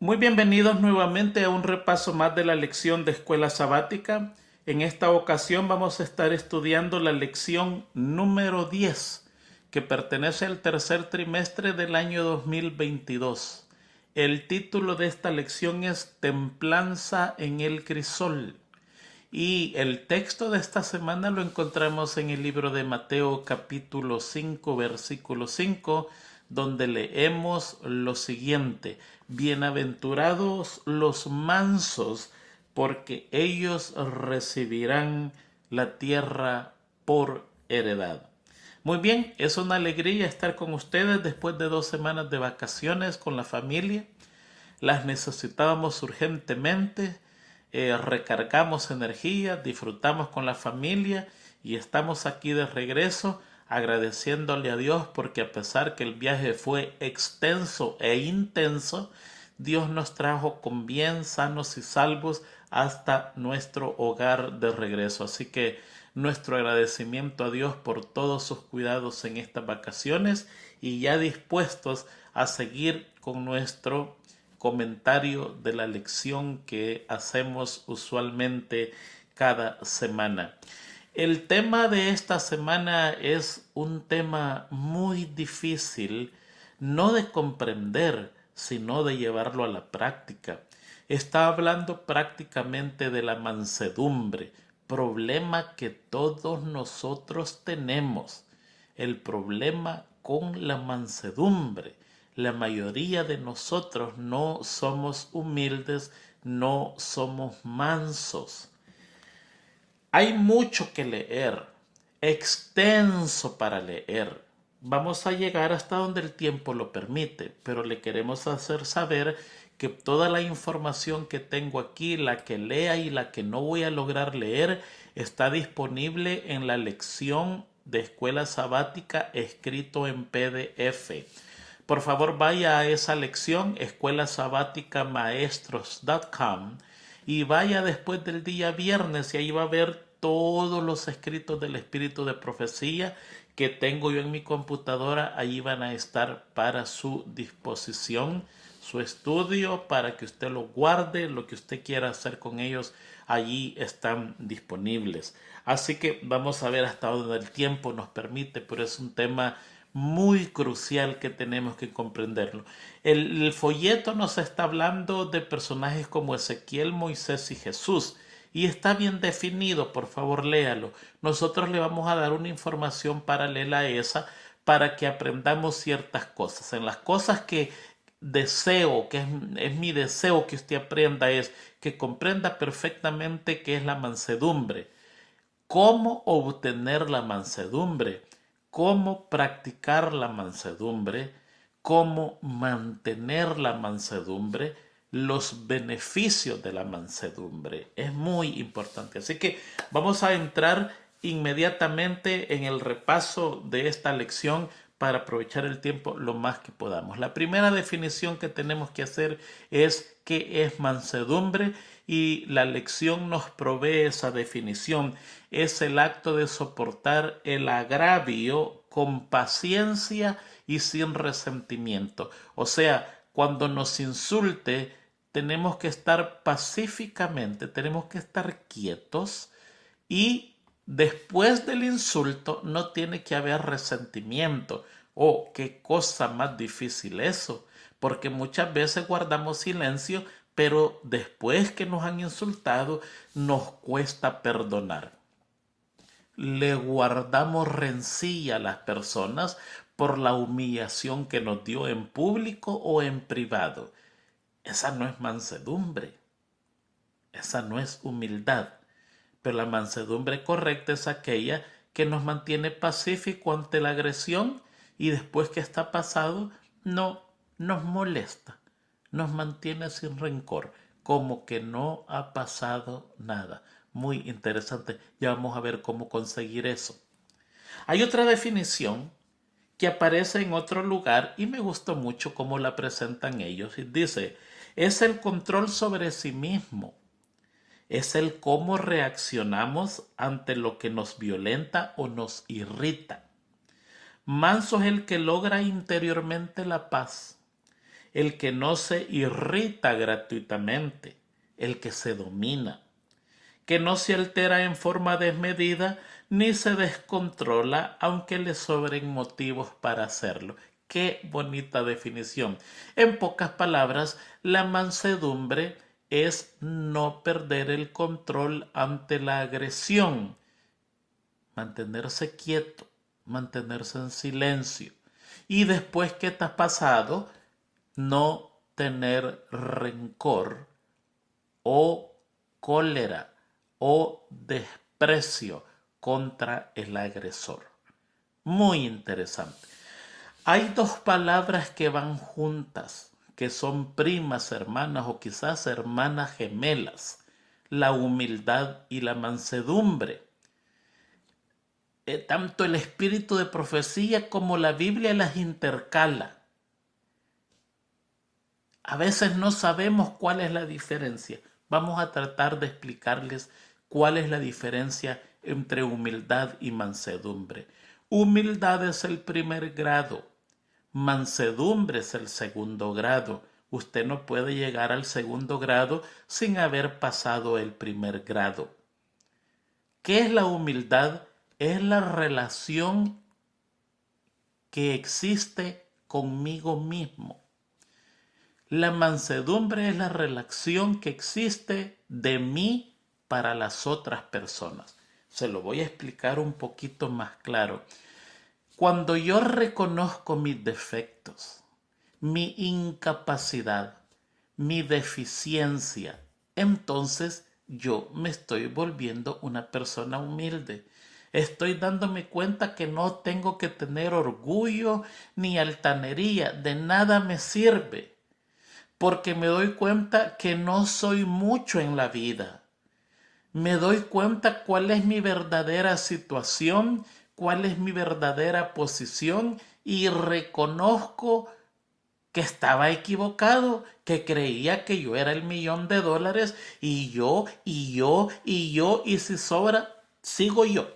Muy bienvenidos nuevamente a un repaso más de la lección de escuela sabática. En esta ocasión vamos a estar estudiando la lección número 10, que pertenece al tercer trimestre del año 2022. El título de esta lección es Templanza en el crisol. Y el texto de esta semana lo encontramos en el libro de Mateo capítulo 5, versículo 5, donde leemos lo siguiente: Bienaventurados los mansos, porque ellos recibirán la tierra por heredad. Muy bien, es una alegría estar con ustedes después de 2 semanas de vacaciones con la familia. Las necesitábamos urgentemente, recargamos energía, disfrutamos con la familia y estamos aquí de regreso agradeciéndole a Dios porque a pesar que el viaje fue extenso e intenso, Dios nos trajo con bien, sanos y salvos hasta nuestro hogar de regreso. Así que nuestro agradecimiento a Dios por todos sus cuidados en estas vacaciones y ya dispuestos a seguir con nuestro comentario de la lección que hacemos usualmente cada semana. El tema de esta semana es un tema muy difícil, no de comprender, sino de llevarlo a la práctica. Está hablando prácticamente de la mansedumbre, problema que todos nosotros tenemos. El problema con la mansedumbre. La mayoría de nosotros no somos humildes, no somos mansos. Hay mucho que leer, extenso para leer. Vamos a llegar hasta donde el tiempo lo permite, pero le queremos hacer saber que toda la información que tengo aquí, la que lea y la que no voy a lograr leer, está disponible en la lección de escuela sabática escrito en PDF. Por favor, vaya a esa lección, escuelasabáticamaestros.com, y vaya después del día viernes y ahí va a ver todos los escritos del espíritu de profecía que tengo yo en mi computadora. Allí van a estar para su disposición, su estudio, para que usted lo guarde, lo que usted quiera hacer con ellos, allí están disponibles. Así que vamos a ver hasta donde el tiempo nos permite, pero es un tema muy crucial que tenemos que comprenderlo. El folleto nos está hablando de personajes como Ezequiel, Moisés y Jesús. Y está bien definido, por favor léalo. Nosotros le vamos a dar una información paralela a esa para que aprendamos ciertas cosas. En las cosas que deseo, que es mi deseo que usted aprenda, es que comprenda perfectamente qué es la mansedumbre, cómo obtener la mansedumbre, cómo practicar la mansedumbre, cómo mantener la mansedumbre, los beneficios de la mansedumbre. Es muy importante. Así que vamos a entrar inmediatamente en el repaso de esta lección para aprovechar el tiempo lo más que podamos. La primera definición que tenemos que hacer es qué es mansedumbre, y la lección nos provee esa definición. Es el acto de soportar el agravio con paciencia y sin resentimiento. O sea, cuando nos insulte, tenemos que estar pacíficamente, tenemos que estar quietos, y después del insulto no tiene que haber resentimiento. Oh, qué cosa más difícil eso, porque muchas veces guardamos silencio, pero después que nos han insultado nos cuesta perdonar. Le guardamos rencilla a las personas por la humillación que nos dio en público o en privado. Esa no es mansedumbre, esa no es humildad. Pero la mansedumbre correcta es aquella que nos mantiene pacífico ante la agresión y después que está pasado no nos molesta, nos mantiene sin rencor, como que no ha pasado nada. Muy interesante, ya vamos a ver cómo conseguir eso. Hay otra definición que aparece en otro lugar y me gustó mucho cómo la presentan ellos. Y dice, es el control sobre sí mismo, es el cómo reaccionamos ante lo que nos violenta o nos irrita. Manso es el que logra interiormente la paz, el que no se irrita gratuitamente, el que se domina, que no se altera en forma desmedida ni se descontrola aunque le sobren motivos para hacerlo. Qué bonita definición. En pocas palabras, la mansedumbre es no perder el control ante la agresión, mantenerse quieto, mantenerse en silencio y después que te has pasado, no tener rencor o cólera o desprecio contra el agresor. Muy interesante. Hay dos palabras que van juntas, que son primas hermanas o quizás hermanas gemelas, la humildad y la mansedumbre. Tanto el espíritu de profecía como la Biblia las intercala. A veces no sabemos cuál es la diferencia. Vamos a tratar de explicarles cuál es la diferencia entre humildad y mansedumbre. Humildad es el primer grado, mansedumbre es el segundo grado. Usted no puede llegar al segundo grado sin haber pasado el primer grado. ¿Qué es la humildad? Es la relación que existe conmigo mismo. La mansedumbre es la relación que existe de mí para las otras personas. Se lo voy a explicar un poquito más claro. Cuando yo reconozco mis defectos, mi incapacidad, mi deficiencia, entonces yo me estoy volviendo una persona humilde. Estoy dándome cuenta que no tengo que tener orgullo ni altanería, de nada me sirve, porque me doy cuenta que no soy mucho en la vida. Me doy cuenta cuál es mi verdadera situación, cuál es mi verdadera posición y reconozco que estaba equivocado, que creía que yo era el $1.000.000 y si sobra, sigo yo.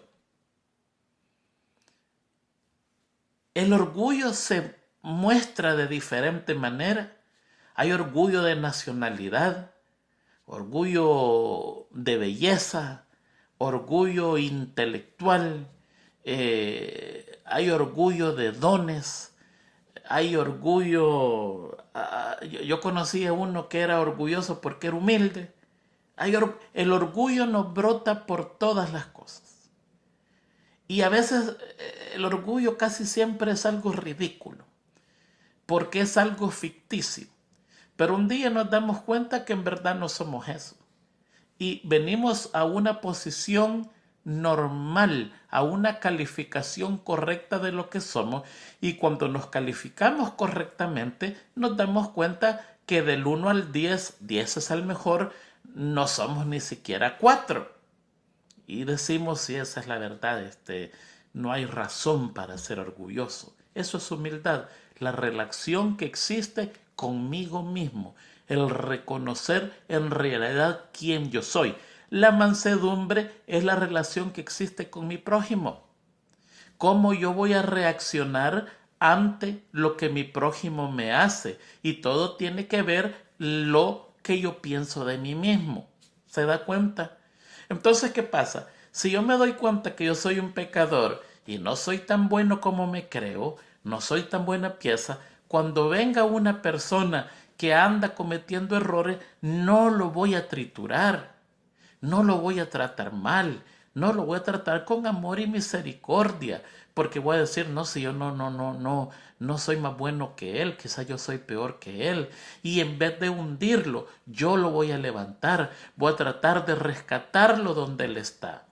El orgullo se muestra de diferente manera. Hay orgullo de nacionalidad, orgullo de belleza, orgullo intelectual, hay orgullo de dones, hay orgullo. Yo conocí a uno que era orgulloso porque era humilde. El orgullo nos brota por todas las cosas. Y a veces el orgullo casi siempre es algo ridículo, porque es algo ficticio. Pero un día nos damos cuenta que en verdad no somos eso. Y venimos a una posición normal, a una calificación correcta de lo que somos. Y cuando nos calificamos correctamente, nos damos cuenta que del 1 al 10, 10 es el mejor, no somos ni siquiera 4. Y decimos, si esa es la verdad, no hay razón para ser orgulloso. Eso es humildad, la relación que existe conmigo mismo, el reconocer en realidad quién yo soy. La mansedumbre es la relación que existe con mi prójimo. ¿Cómo yo voy a reaccionar ante lo que mi prójimo me hace? Y todo tiene que ver lo que yo pienso de mí mismo. ¿Se da cuenta? Entonces, ¿qué pasa? Si yo me doy cuenta que yo soy un pecador y no soy tan bueno como me creo, no soy tan buena pieza, cuando venga una persona que anda cometiendo errores, no lo voy a triturar, no lo voy a tratar mal, no lo voy a tratar con amor y misericordia, porque voy a decir, no, si yo no soy más bueno que él, quizás yo soy peor que él, y en vez de hundirlo, yo lo voy a levantar, voy a tratar de rescatarlo donde él está.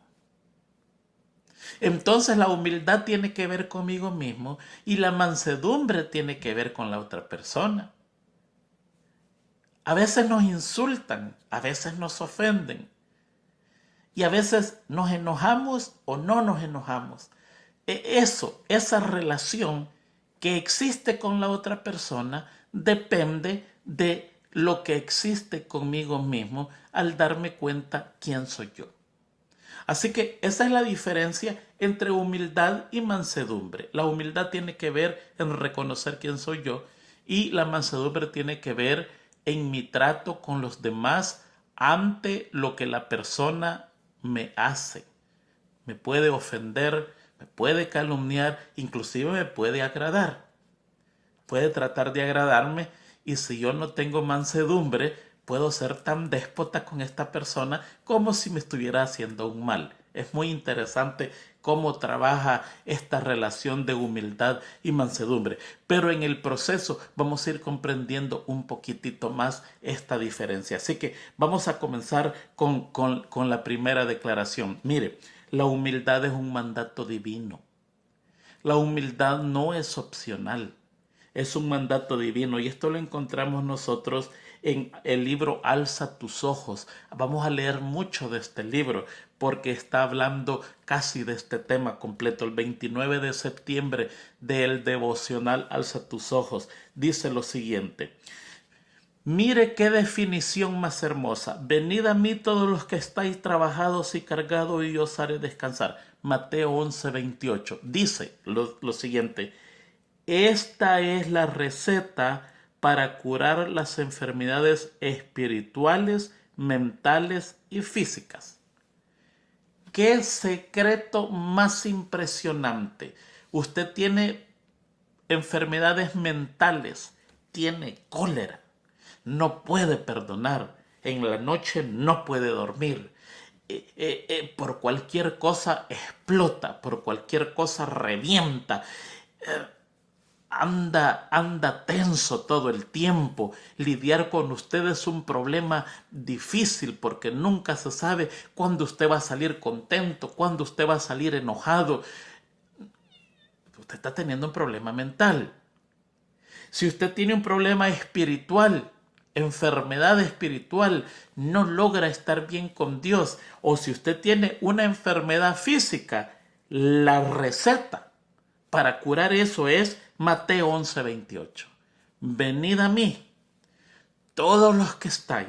Entonces la humildad tiene que ver conmigo mismo y la mansedumbre tiene que ver con la otra persona. A veces nos insultan, a veces nos ofenden y a veces nos enojamos o no nos enojamos. Esa relación que existe con la otra persona depende de lo que existe conmigo mismo al darme cuenta quién soy yo. Así que esa es la diferencia entre humildad y mansedumbre. La humildad tiene que ver en reconocer quién soy yo Y la mansedumbre tiene que ver en mi trato con los demás ante lo que la persona me hace. Me puede ofender, me puede calumniar, inclusive me puede agradar. Puede tratar de agradarme, y si yo no tengo mansedumbre, puedo ser tan déspota con esta persona como si me estuviera haciendo un mal. Es muy interesante cómo trabaja esta relación de humildad y mansedumbre. Pero en el proceso vamos a ir comprendiendo un poquitito más esta diferencia. Así que vamos a comenzar con la primera declaración. Mire, la humildad es un mandato divino. La humildad no es opcional. Es un mandato divino, y esto lo encontramos nosotros en el libro Alza tus ojos. Vamos a leer mucho de este libro porque está hablando casi de este tema completo. El 29 de septiembre del devocional Alza tus ojos dice lo siguiente: mire qué definición más hermosa. Venid a mí todos los que estáis trabajados y cargados, y yo os haré descansar. Mateo 11:28 dice lo siguiente: esta es la receta para curar las enfermedades espirituales, mentales y físicas. ¿Qué secreto más impresionante? Usted tiene enfermedades mentales, tiene cólera, no puede perdonar, en la noche no puede dormir, por cualquier cosa explota, por cualquier cosa revienta. Anda tenso todo el tiempo. Lidiar con usted es un problema difícil porque nunca se sabe cuándo usted va a salir contento, cuándo usted va a salir enojado. Usted está teniendo un problema mental. Si usted tiene un problema espiritual, enfermedad espiritual, no logra estar bien con Dios, o si usted tiene una enfermedad física, la receta para curar eso es Mateo 11:28. Venid a mí, todos los que estáis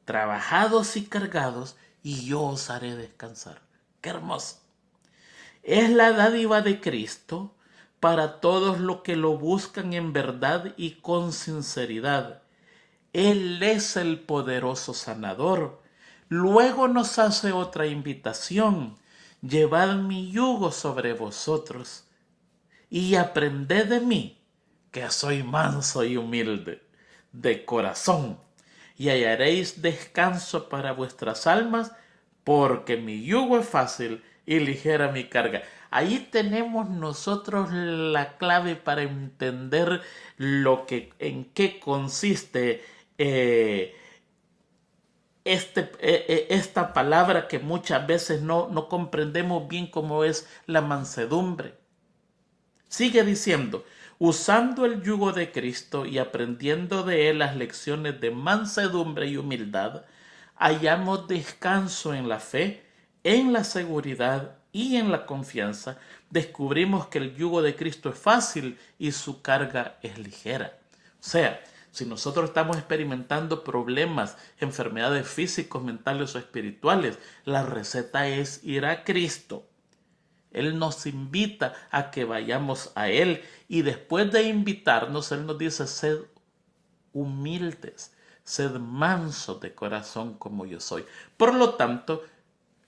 trabajados y cargados, y yo os haré descansar. ¡Qué hermoso! Es la dádiva de Cristo para todos los que lo buscan en verdad y con sinceridad. Él es el poderoso sanador. Luego nos hace otra invitación: llevad mi yugo sobre vosotros y aprended de mí, que soy manso y humilde de corazón, y hallaréis descanso para vuestras almas, porque mi yugo es fácil y ligera mi carga. Ahí tenemos nosotros la clave para entender en qué consiste esta palabra que muchas veces no comprendemos bien, cómo es la mansedumbre. Sigue diciendo: usando el yugo de Cristo y aprendiendo de él las lecciones de mansedumbre y humildad, hallamos descanso en la fe, en la seguridad y en la confianza. Descubrimos que el yugo de Cristo es fácil y su carga es ligera. O sea, si nosotros estamos experimentando problemas, enfermedades físicos, mentales o espirituales, la receta es ir a Cristo. Él nos invita a que vayamos a Él, y después de invitarnos, Él nos dice: sed humildes, sed mansos de corazón como yo soy. Por lo tanto,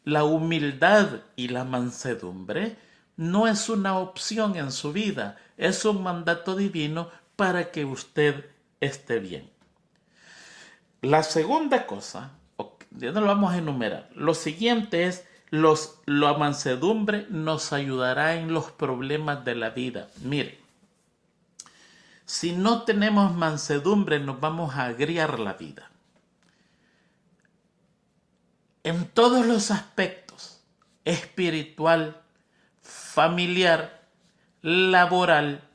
la humildad y la mansedumbre no es una opción en su vida, es un mandato divino para que usted esté bien. La segunda cosa, ya no lo vamos a enumerar, lo siguiente es: la mansedumbre nos ayudará en los problemas de la vida. Mire, si no tenemos mansedumbre, nos vamos a agriar la vida. En todos los aspectos: espiritual, familiar, laboral,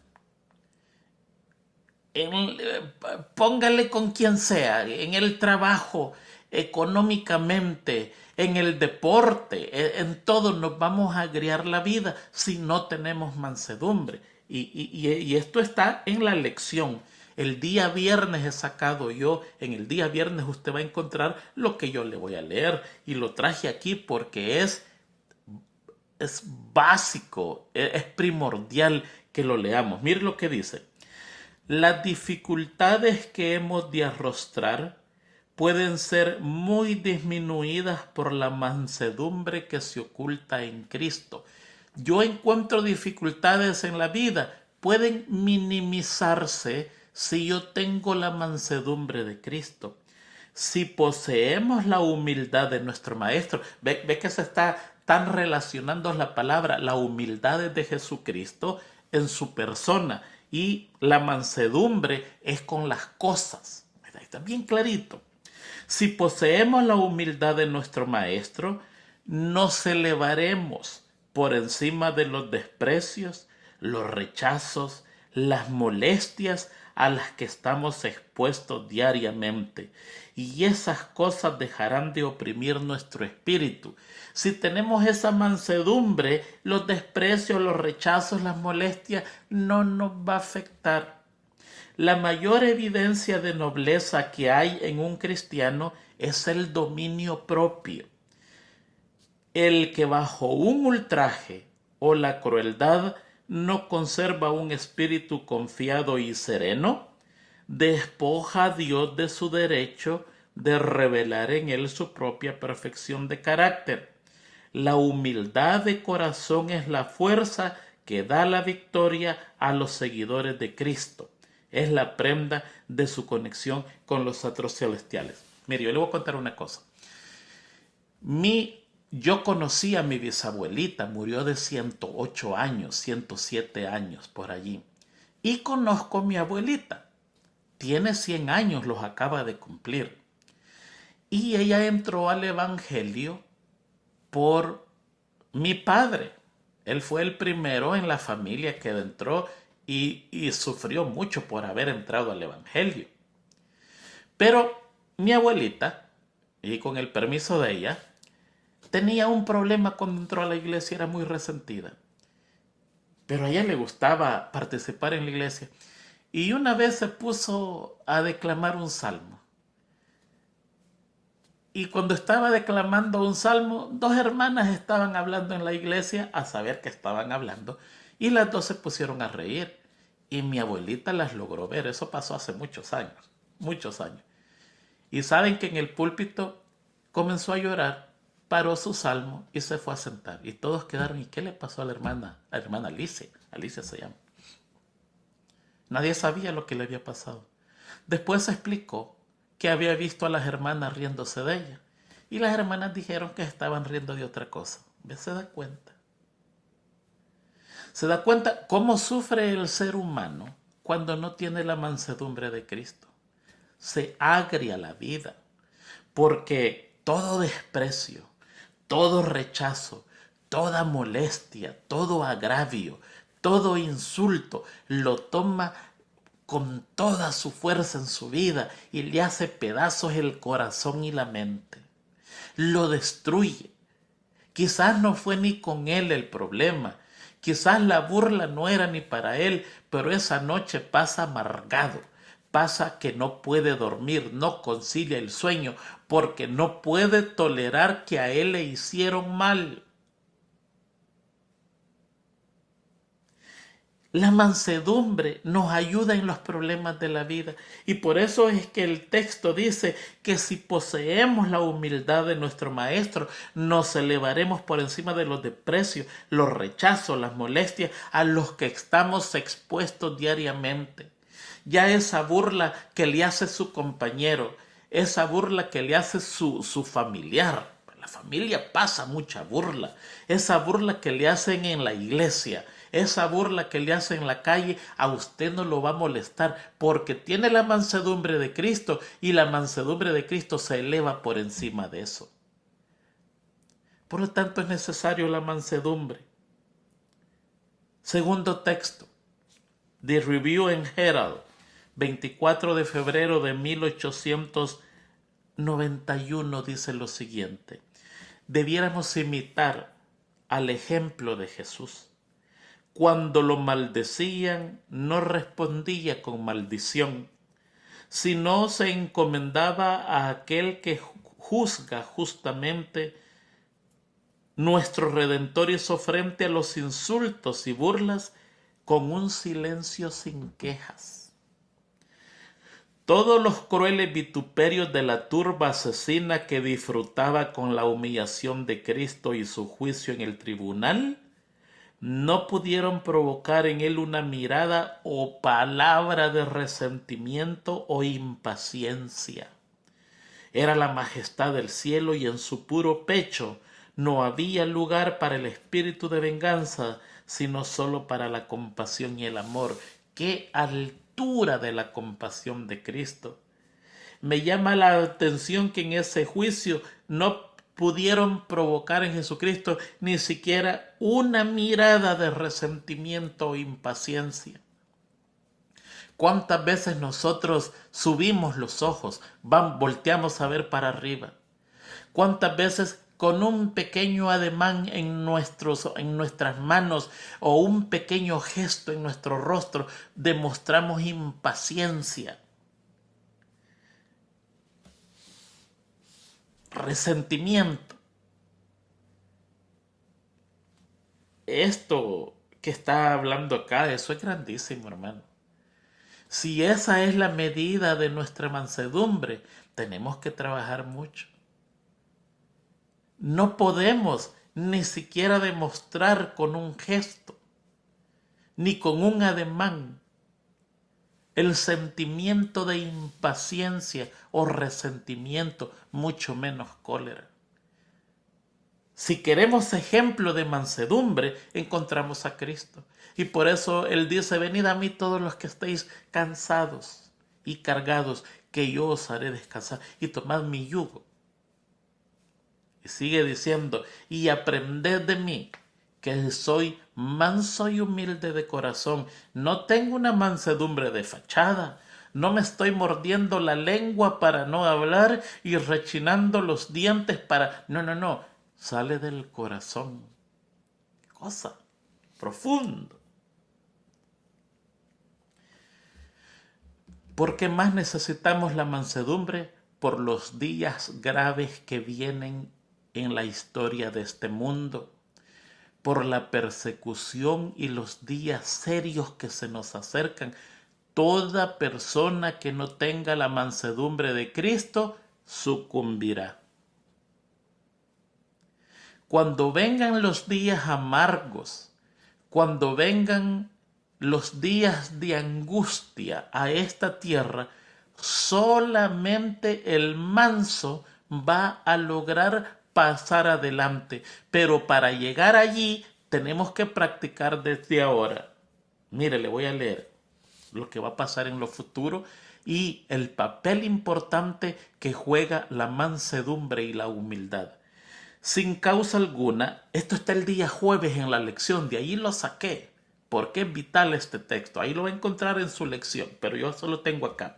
póngale con quien sea, en el trabajo, económicamente, en el deporte, en todo nos vamos a agriar la vida si no tenemos mansedumbre. Y esto está en la lección. El día viernes he sacado yo, en el día viernes usted va a encontrar lo que yo le voy a leer, y lo traje aquí porque es básico, es primordial que lo leamos. Mire lo que dice: Las dificultades que hemos de arrostrar pueden ser muy disminuidas por la mansedumbre que se oculta en Cristo. Yo encuentro dificultades en la vida, pueden minimizarse si yo tengo la mansedumbre de Cristo. Si poseemos la humildad de nuestro Maestro, ve que se está tan relacionando la palabra, la humildad de Jesucristo en su persona, y la mansedumbre es con las cosas. Está bien clarito. Si poseemos la humildad de nuestro Maestro, nos elevaremos por encima de los desprecios, los rechazos, las molestias a las que estamos expuestos diariamente. Y esas cosas dejarán de oprimir nuestro espíritu. Si tenemos esa mansedumbre, los desprecios, los rechazos, las molestias no nos va a afectar. La mayor evidencia de nobleza que hay en un cristiano es el dominio propio. El que bajo un ultraje o la crueldad no conserva un espíritu confiado y sereno, despoja a Dios de su derecho de revelar en él su propia perfección de carácter. La humildad de corazón es la fuerza que da la victoria a los seguidores de Cristo. Es la prenda de su conexión con los astros celestiales. Mire, yo le voy a contar una cosa. Yo conocí a mi bisabuelita, murió de 108 años, 107 años por allí. Y conozco a mi abuelita, tiene 100 años, los acaba de cumplir. Y ella entró al Evangelio por mi padre. Él fue el primero en la familia que entró y sufrió mucho por haber entrado al Evangelio. Pero mi abuelita, y con el permiso de ella, tenía un problema cuando entró a la iglesia, era muy resentida. Pero a ella le gustaba participar en la iglesia. Y una vez se puso a declamar un salmo. Y cuando estaba declamando un salmo, dos hermanas estaban hablando en la iglesia, a saber que estaban hablando, y las dos se pusieron a reír. Y mi abuelita las logró ver. Eso pasó hace muchos años, muchos años. Y saben que en el púlpito comenzó a llorar, paró su salmo y se fue a sentar. Y todos quedaron, ¿y qué le pasó a la hermana? A la hermana Alicia. Alicia se llama. Nadie sabía lo que le había pasado. Después se explicó que había visto a las hermanas riéndose de ella. Y las hermanas dijeron que estaban riendo de otra cosa. ¿Ves? Se da cuenta. Se da cuenta cómo sufre el ser humano cuando no tiene la mansedumbre de Cristo. Se agria la vida, porque todo desprecio, todo rechazo, toda molestia, todo agravio, todo insulto, lo toma con toda su fuerza en su vida y le hace pedazos el corazón y la mente. Lo destruye. Quizás no fue ni con él el problema, quizás la burla no era ni para él, pero esa noche pasa amargado. Pasa que no puede dormir, no concilia el sueño, porque no puede tolerar que a él le hicieron mal. La mansedumbre nos ayuda en los problemas de la vida, y por eso es que el texto dice que si poseemos la humildad de nuestro Maestro, nos elevaremos por encima de los desprecios, los rechazos, las molestias a los que estamos expuestos diariamente. Ya esa burla que le hace su compañero, esa burla que le hace su familiar, la familia pasa mucha burla, esa burla que le hacen en la iglesia, esa burla que le hacen en la calle, a usted no lo va a molestar porque tiene la mansedumbre de Cristo, y la mansedumbre de Cristo se eleva por encima de eso. Por lo tanto, es necesario la mansedumbre. Segundo texto, The Review and Herald, 24 de febrero de 1891, dice lo siguiente: debiéramos imitar al ejemplo de Jesús. Cuando lo maldecían, no respondía con maldición, sino se encomendaba a aquel que juzga justamente. Nuestro Redentor hizo frente a los insultos y burlas con un silencio sin quejas. Todos los crueles vituperios de la turba asesina que disfrutaba con la humillación de Cristo y su juicio en el tribunal, no pudieron provocar en él una mirada o palabra de resentimiento o impaciencia. Era la majestad del cielo y en su puro pecho no había lugar para el espíritu de venganza, sino solo para la compasión y el amor. ¡Qué altura de la compasión de Cristo! Me llama la atención que en ese juicio no pudieron provocar en Jesucristo ni siquiera una mirada de resentimiento o impaciencia. ¿Cuántas veces nosotros subimos los ojos, volteamos a ver para arriba? ¿Cuántas veces con un pequeño ademán en nuestras manos o un pequeño gesto en nuestro rostro demostramos impaciencia, resentimiento? Esto que está hablando acá, eso es grandísimo, hermano. Si esa es la medida de nuestra mansedumbre, tenemos que trabajar mucho. No podemos ni siquiera demostrar con un gesto, ni con un ademán, el sentimiento de impaciencia o resentimiento, mucho menos cólera. Si queremos ejemplo de mansedumbre, encontramos a Cristo. Y por eso Él dice, venid a mí todos los que estéis cansados y cargados, que yo os haré descansar. Y tomad mi yugo. Y sigue diciendo, y aprended de mí, que soy manso y humilde de corazón. No tengo una mansedumbre de fachada. No me estoy mordiendo la lengua para no hablar y rechinando los dientes para... No. Sale del corazón. Cosa profundo. ¿Por qué más necesitamos la mansedumbre? Por los días graves que vienen en la historia de este mundo, por la persecución y los días serios que se nos acercan. Toda persona que no tenga la mansedumbre de Cristo sucumbirá. Cuando vengan los días amargos, cuando vengan los días de angustia a esta tierra, solamente el manso va a lograr pasar adelante. Pero para llegar allí tenemos que practicar desde ahora. Mire, le voy a leer lo que va a pasar en lo futuro y el papel importante que juega la mansedumbre y la humildad. Sin causa alguna, esto está el día jueves en la lección, de ahí lo saqué, porque es vital este texto, ahí lo va a encontrar en su lección, pero yo solo tengo acá.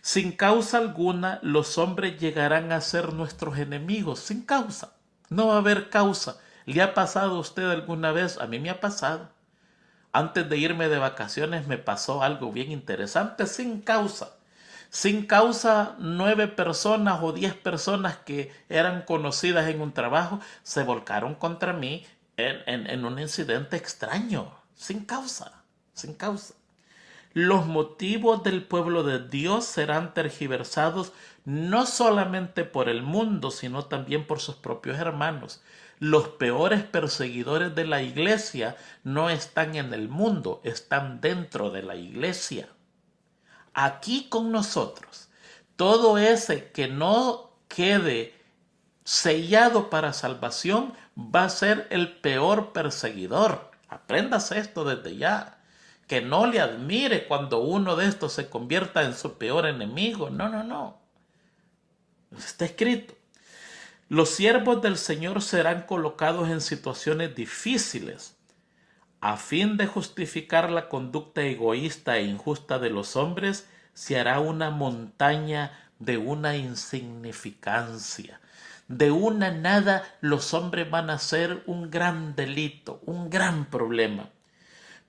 Sin causa alguna, los hombres llegarán a ser nuestros enemigos, sin causa, no va a haber causa. ¿Le ha pasado a usted alguna vez? A mí me ha pasado. Antes de irme de vacaciones me pasó algo bien interesante, sin causa. Sin causa, 9 personas o 10 personas que eran conocidas en un trabajo se volcaron contra mí en un incidente extraño, sin causa, sin causa. Los motivos del pueblo de Dios serán tergiversados no solamente por el mundo, sino también por sus propios hermanos. Los peores perseguidores de la iglesia no están en el mundo, están dentro de la iglesia. Aquí con nosotros, todo ese que no quede sellado para salvación va a ser el peor perseguidor. Apréndase esto desde ya. Que no le admire cuando uno de estos se convierta en su peor enemigo. No. Está escrito. Los siervos del Señor serán colocados en situaciones difíciles a fin de justificar la conducta egoísta e injusta de los hombres. Se hará una montaña de una insignificancia. De una nada los hombres van a hacer un gran delito, un gran problema.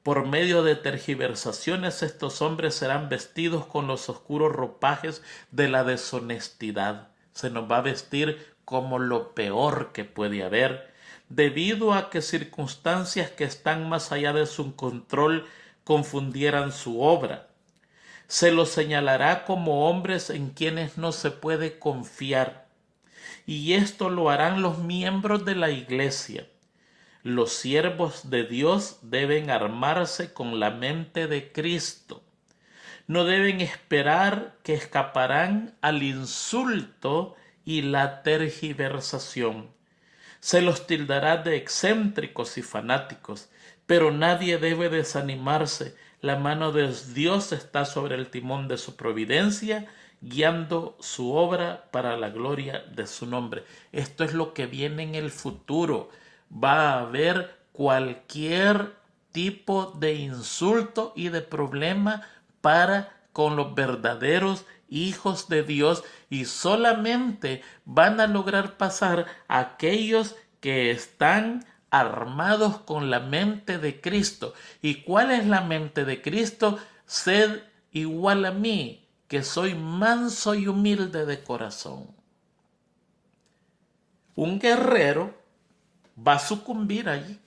Por medio de tergiversaciones estos hombres serán vestidos con los oscuros ropajes de la deshonestidad. Se nos va a vestir como lo peor que puede haber, debido a que circunstancias que están más allá de su control confundieran su obra. Se los señalará como hombres en quienes no se puede confiar. Y esto lo harán los miembros de la iglesia. Los siervos de Dios deben armarse con la mente de Cristo. No deben esperar que escaparán al insulto y la tergiversación. Se los tildará de excéntricos y fanáticos, pero nadie debe desanimarse. La mano de Dios está sobre el timón de su providencia, guiando su obra para la gloria de su nombre. Esto es lo que viene en el futuro. Va a haber cualquier tipo de insulto y de problema para con los verdaderos hijos de Dios, y solamente van a lograr pasar aquellos que están armados con la mente de Cristo. ¿Y cuál es la mente de Cristo? Sed igual a mí, que soy manso y humilde de corazón. Un guerrero va a sucumbir allí.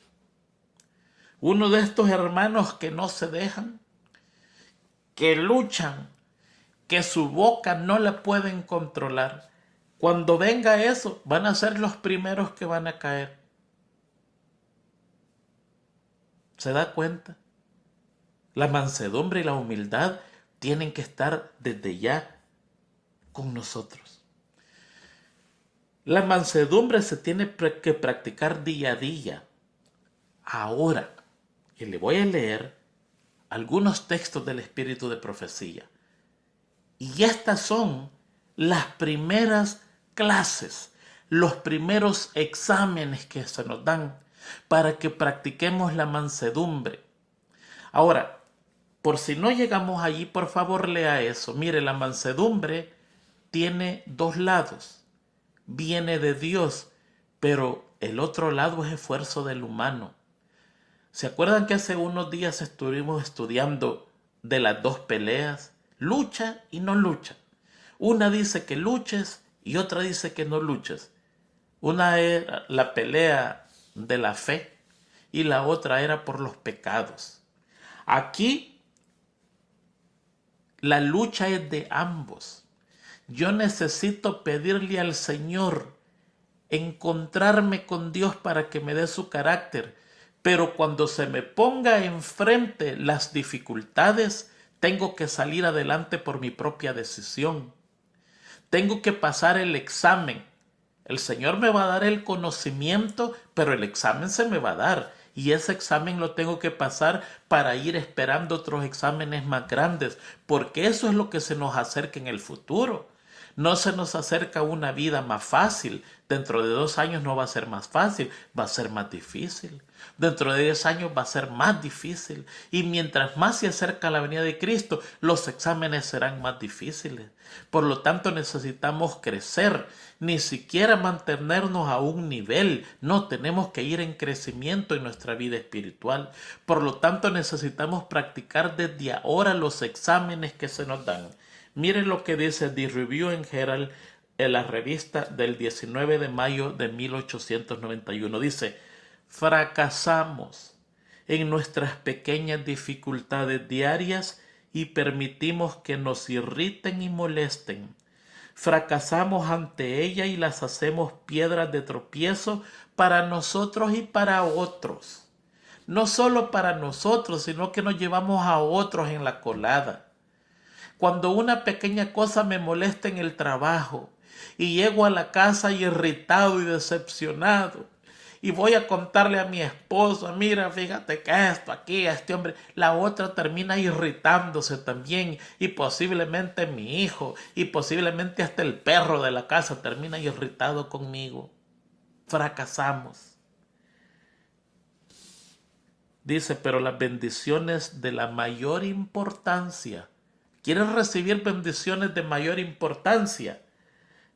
Uno de estos hermanos que no se dejan, que luchan, que su boca no la pueden controlar. Cuando venga eso, van a ser los primeros que van a caer. ¿Se da cuenta? La mansedumbre y la humildad tienen que estar desde ya con nosotros. La mansedumbre se tiene que practicar día a día. Ahora, y le voy a leer algunos textos del Espíritu de Profecía. Y estas son las primeras clases, los primeros exámenes que se nos dan para que practiquemos la mansedumbre. Ahora, por si no llegamos allí, por favor lea eso. Mire, la mansedumbre tiene dos lados. Viene de Dios, pero el otro lado es esfuerzo del humano. ¿Se acuerdan que hace unos días estuvimos estudiando de las dos peleas? Lucha y no lucha. Una dice que luches y otra dice que no luches. Una era la pelea de la fe y la otra era por los pecados. Aquí la lucha es de ambos. Yo necesito pedirle al Señor encontrarme con Dios para que me dé su carácter, pero cuando se me ponga enfrente las dificultades, tengo que salir adelante por mi propia decisión. Tengo que pasar el examen. El Señor me va a dar el conocimiento, pero el examen se me va a dar. Y ese examen lo tengo que pasar para ir esperando otros exámenes más grandes, porque eso es lo que se nos acerca en el futuro. No se nos acerca una vida más fácil. Dentro de 2 años no va a ser más fácil, va a ser más difícil. Dentro de 10 años va a ser más difícil. Y mientras más se acerca la venida de Cristo, los exámenes serán más difíciles. Por lo tanto, necesitamos crecer, ni siquiera mantenernos a un nivel. No, tenemos que ir en crecimiento en nuestra vida espiritual. Por lo tanto, necesitamos practicar desde ahora los exámenes que se nos dan. Miren lo que dice The Review and Herald en la revista del 19 de mayo de 1891. Dice: fracasamos en nuestras pequeñas dificultades diarias y permitimos que nos irriten y molesten. Fracasamos ante ella y las hacemos piedras de tropiezo para nosotros y para otros. No solo para nosotros, sino que nos llevamos a otros en la colada. Cuando una pequeña cosa me molesta en el trabajo y llego a la casa irritado y decepcionado y voy a contarle a mi esposo: mira, fíjate que esto aquí, este hombre, la otra termina irritándose también, y posiblemente mi hijo y posiblemente hasta el perro de la casa termina irritado conmigo. Fracasamos. Dice: pero las bendiciones de la mayor importancia, ¿quieres recibir bendiciones de mayor importancia?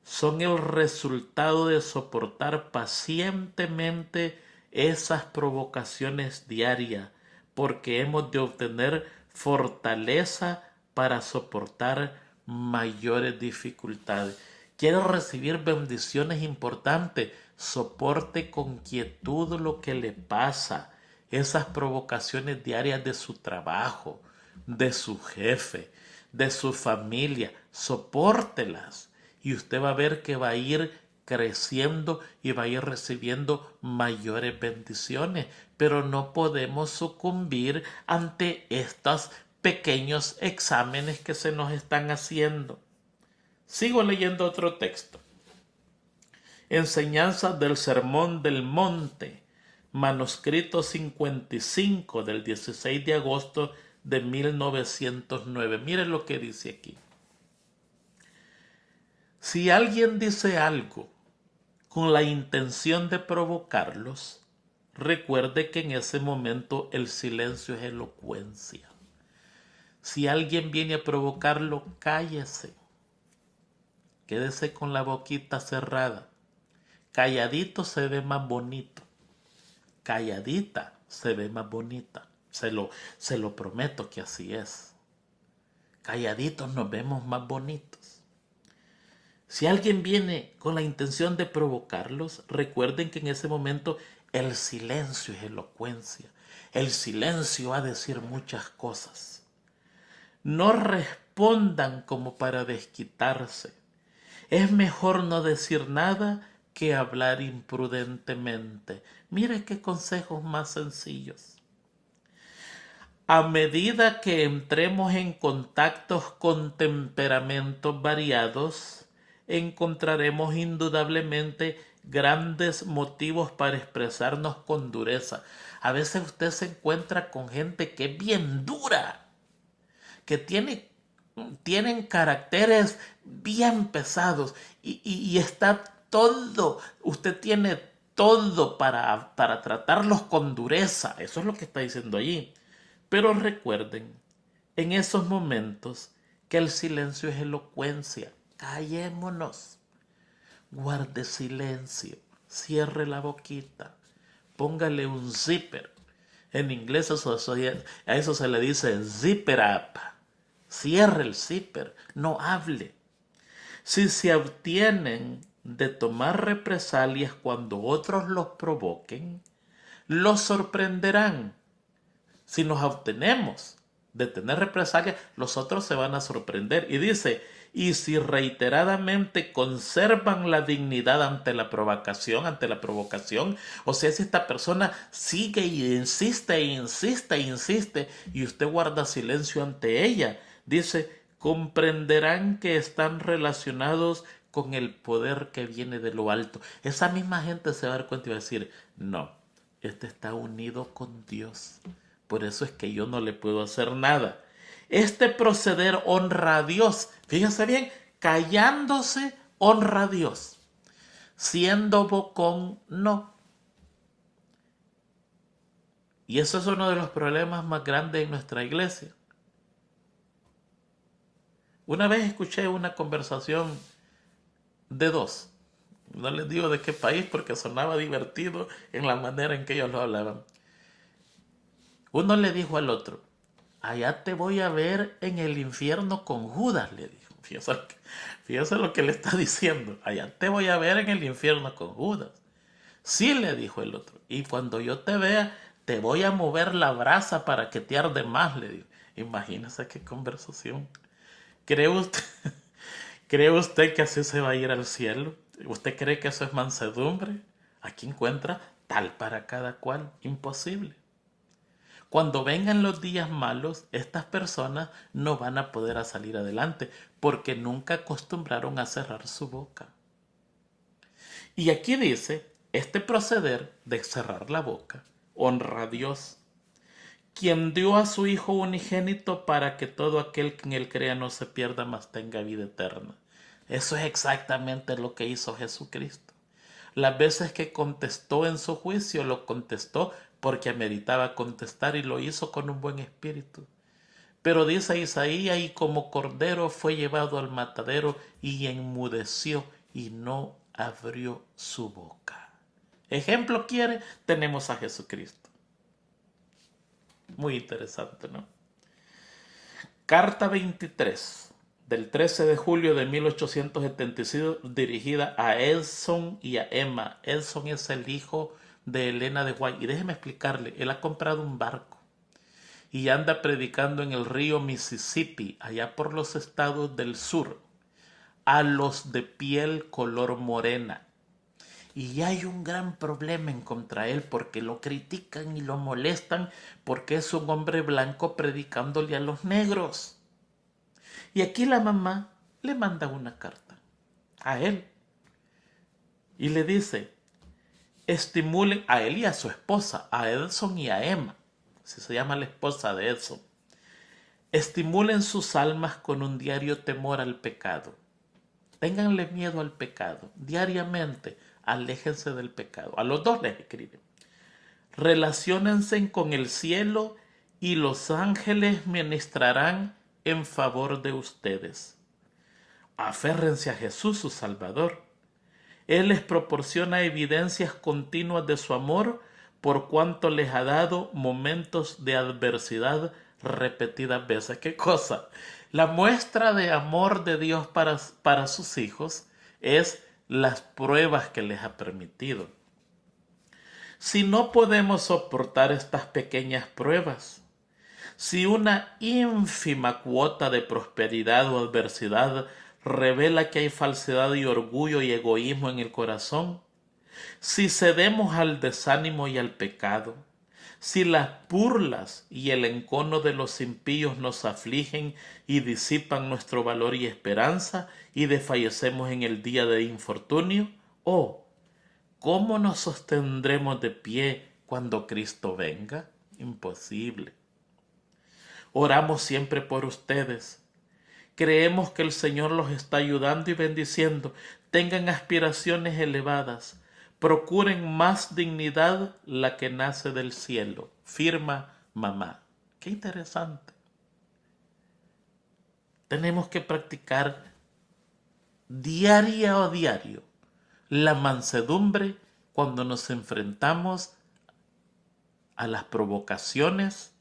Son el resultado de soportar pacientemente esas provocaciones diarias, porque hemos de obtener fortaleza para soportar mayores dificultades. ¿Quieres recibir bendiciones importantes? Soporte con quietud lo que le pasa, esas provocaciones diarias de su trabajo, de su jefe, de su familia. Sopórtelas y usted va a ver que va a ir creciendo y va a ir recibiendo mayores bendiciones. Pero no podemos sucumbir ante estos pequeños exámenes que se nos están haciendo. Sigo leyendo otro texto. Enseñanzas del Sermón del Monte, manuscrito 55 del 16 de agosto de 1909. Miren lo que dice aquí. Si alguien dice algo con la intención de provocarlos, recuerde que en ese momento el silencio es elocuencia. Si alguien viene a provocarlo, cállese. Quédese con la boquita cerrada. Calladito se ve más bonito. Calladita se ve más bonita. Se lo prometo que así es. Calladitos nos vemos más bonitos. Si alguien viene con la intención de provocarlos, recuerden que en ese momento el silencio es elocuencia. El silencio va a decir muchas cosas. No respondan como para desquitarse. Es mejor no decir nada que hablar imprudentemente. Mire qué consejos más sencillos. A medida que entremos en contactos con temperamentos variados, encontraremos indudablemente grandes motivos para expresarnos con dureza. A veces usted se encuentra con gente que es bien dura, que tienen caracteres bien pesados y está todo, usted tiene todo para tratarlos con dureza. Eso es lo que está diciendo allí. Pero recuerden, en esos momentos, que el silencio es elocuencia. Callémonos. Guarde silencio. Cierre la boquita. Póngale un zipper. En inglés a eso se le dice zipper up. Cierre el zipper. No hable. Si se abstienen de tomar represalias cuando otros los provoquen, los sorprenderán. Si nos abstenemos de tener represalias, los otros se van a sorprender. Y dice, y si reiteradamente conservan la dignidad ante la provocación, o sea, si esta persona sigue y insiste, y usted guarda silencio ante ella, dice, comprenderán que están relacionados con el poder que viene de lo alto. Esa misma gente se va a dar cuenta y va a decir, no, este está unido con Dios. Por eso es que yo no le puedo hacer nada. Este proceder honra a Dios. Fíjense bien, callándose honra a Dios. Siendo bocón, no. Y eso es uno de los problemas más grandes en nuestra iglesia. Una vez escuché una conversación de dos. No les digo de qué país porque sonaba divertido en la manera en que ellos lo hablaban. Uno le dijo al otro, allá te voy a ver en el infierno con Judas, le dijo. Fíjese lo que le está diciendo. Allá te voy a ver en el infierno con Judas. Sí, le dijo el otro. Y cuando yo te vea, te voy a mover la brasa para que te arde más, le dijo. Imagínese qué conversación. ¿Cree usted, ¿Cree usted que así se va a ir al cielo? ¿Usted cree que eso es mansedumbre? Aquí encuentra tal para cada cual. Imposible. Cuando vengan los días malos, estas personas no van a poder salir adelante porque nunca acostumbraron a cerrar su boca. Y aquí dice, este proceder de cerrar la boca honra a Dios, quien dio a su Hijo unigénito para que todo aquel que en él crea no se pierda, mas tenga vida eterna. Eso es exactamente lo que hizo Jesucristo. Las veces que contestó en su juicio, lo contestó porque ameritaba contestar y lo hizo con un buen espíritu. Pero dice Isaías, y como cordero fue llevado al matadero y enmudeció y no abrió su boca. Ejemplo quiere, tenemos a Jesucristo. Muy interesante, ¿no? Carta 23 del 13 de julio de 1876 dirigida a Edson y a Emma. Edson es el hijo de Elena de White. Y déjeme explicarle, él ha comprado un barco. y anda predicando en el río Mississippi, allá por los estados del sur, a los de piel color morena. Y hay un gran problema en contra él porque lo critican y lo molestan porque es un hombre blanco predicándole a los negros. Y aquí la mamá le manda una carta a él y le dice: estimulen a él y a su esposa, a Edson y a Emma, si se llama la esposa de Edson. Estimulen sus almas con un diario temor al pecado. Ténganle miedo al pecado. Diariamente, aléjense del pecado. A los dos les escriben. Relaciónense con el cielo y los ángeles ministrarán en favor de ustedes. Aférrense a Jesús, su Salvador. Él les proporciona evidencias continuas de su amor por cuanto les ha dado momentos de adversidad repetidas veces. ¿Qué cosa? La muestra de amor de Dios para sus hijos es las pruebas que les ha permitido. Si no podemos soportar estas pequeñas pruebas, si una ínfima cuota de prosperidad o adversidad revela que hay falsedad y orgullo y egoísmo en el corazón, si cedemos al desánimo y al pecado, si las burlas y el encono de los impíos nos afligen y disipan nuestro valor y esperanza y desfallecemos en el día de infortunio, ¿cómo nos sostendremos de pie cuando Cristo venga? Imposible. Oramos siempre por ustedes. Creemos que el Señor los está ayudando y bendiciendo. Tengan aspiraciones elevadas. Procuren más dignidad, la que nace del cielo. Firma mamá. Qué interesante. Tenemos que practicar diario la mansedumbre cuando nos enfrentamos a las provocaciones,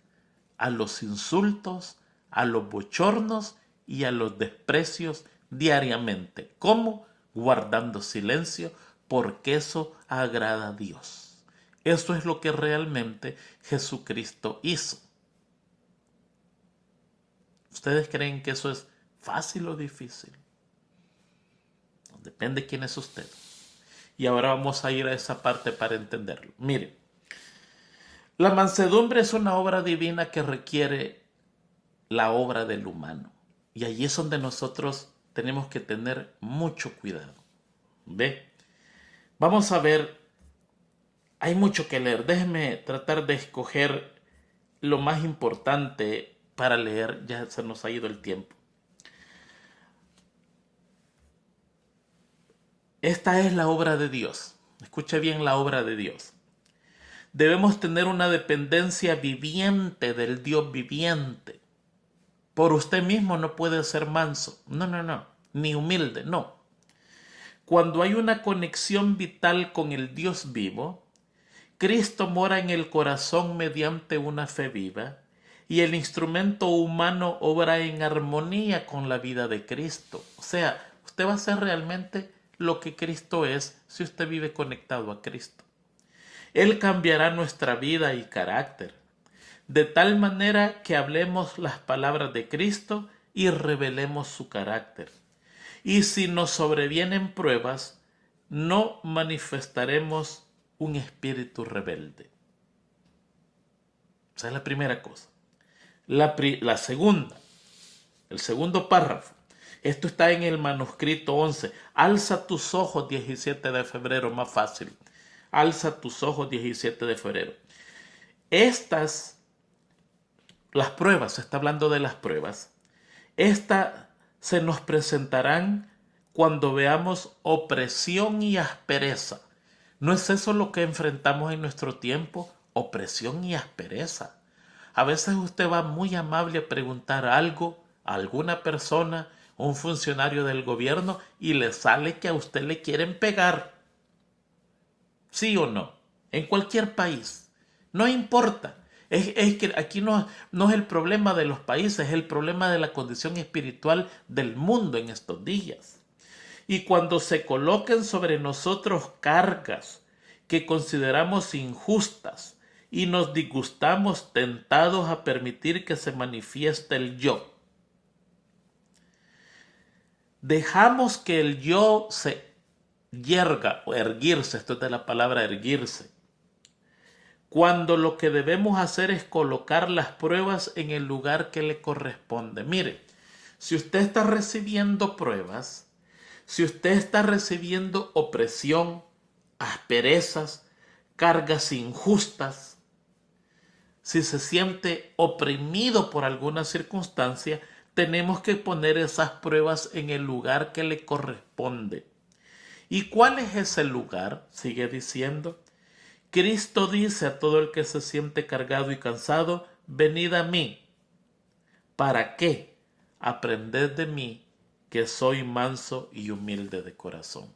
a los insultos, a los bochornos y a los desprecios diariamente. ¿Cómo? Guardando silencio, porque eso agrada a Dios. Eso es lo que realmente Jesucristo hizo. ¿Ustedes creen que eso es fácil o difícil? Depende de quién es usted. Y ahora vamos a ir a esa parte para entenderlo. Miren, la mansedumbre es una obra divina que requiere la obra del humano. Y allí es donde nosotros tenemos que tener mucho cuidado. ¿Ve? Vamos a ver, hay mucho que leer. Déjenme tratar de escoger lo más importante para leer. Ya se nos ha ido el tiempo. Esta es la obra de Dios. Escuche bien la obra de Dios. Debemos tener una dependencia viviente del Dios viviente. Por usted mismo no puede ser manso. No. Ni humilde, no. Cuando hay una conexión vital con el Dios vivo, Cristo mora en el corazón mediante una fe viva y el instrumento humano obra en armonía con la vida de Cristo. O sea, usted va a ser realmente lo que Cristo es si usted vive conectado a Cristo. Él cambiará nuestra vida y carácter, de tal manera que hablemos las palabras de Cristo y revelemos su carácter. Y si nos sobrevienen pruebas, no manifestaremos un espíritu rebelde. Esa es la primera cosa. La segunda, el segundo párrafo. Esto está en el manuscrito 11. Alza tus ojos, 17 de febrero, más fácil. Alza tus ojos, 17 de febrero. Las pruebas, se está hablando de las pruebas. Se nos presentarán cuando veamos opresión y aspereza. ¿No es eso lo que enfrentamos en nuestro tiempo? Opresión y aspereza. A veces usted va muy amable a preguntar algo a alguna persona, un funcionario del gobierno, y le sale que a usted le quieren pegar. ¿Sí o no? En cualquier país. No importa. Es que aquí no es el problema de los países, es el problema de la condición espiritual del mundo en estos días. Y cuando se coloquen sobre nosotros cargas que consideramos injustas y nos disgustamos tentados a permitir que se manifieste el yo. Dejamos que el yo se yerga o erguirse, esto es de la palabra erguirse, cuando lo que debemos hacer es colocar las pruebas en el lugar que le corresponde. Mire, si usted está recibiendo pruebas, si usted está recibiendo opresión, asperezas, cargas injustas, si se siente oprimido por alguna circunstancia, tenemos que poner esas pruebas en el lugar que le corresponde. ¿Y cuál es ese lugar? Sigue diciendo. Cristo dice a todo el que se siente cargado y cansado, venid a mí. ¿Para qué? Aprended de mí, que soy manso y humilde de corazón.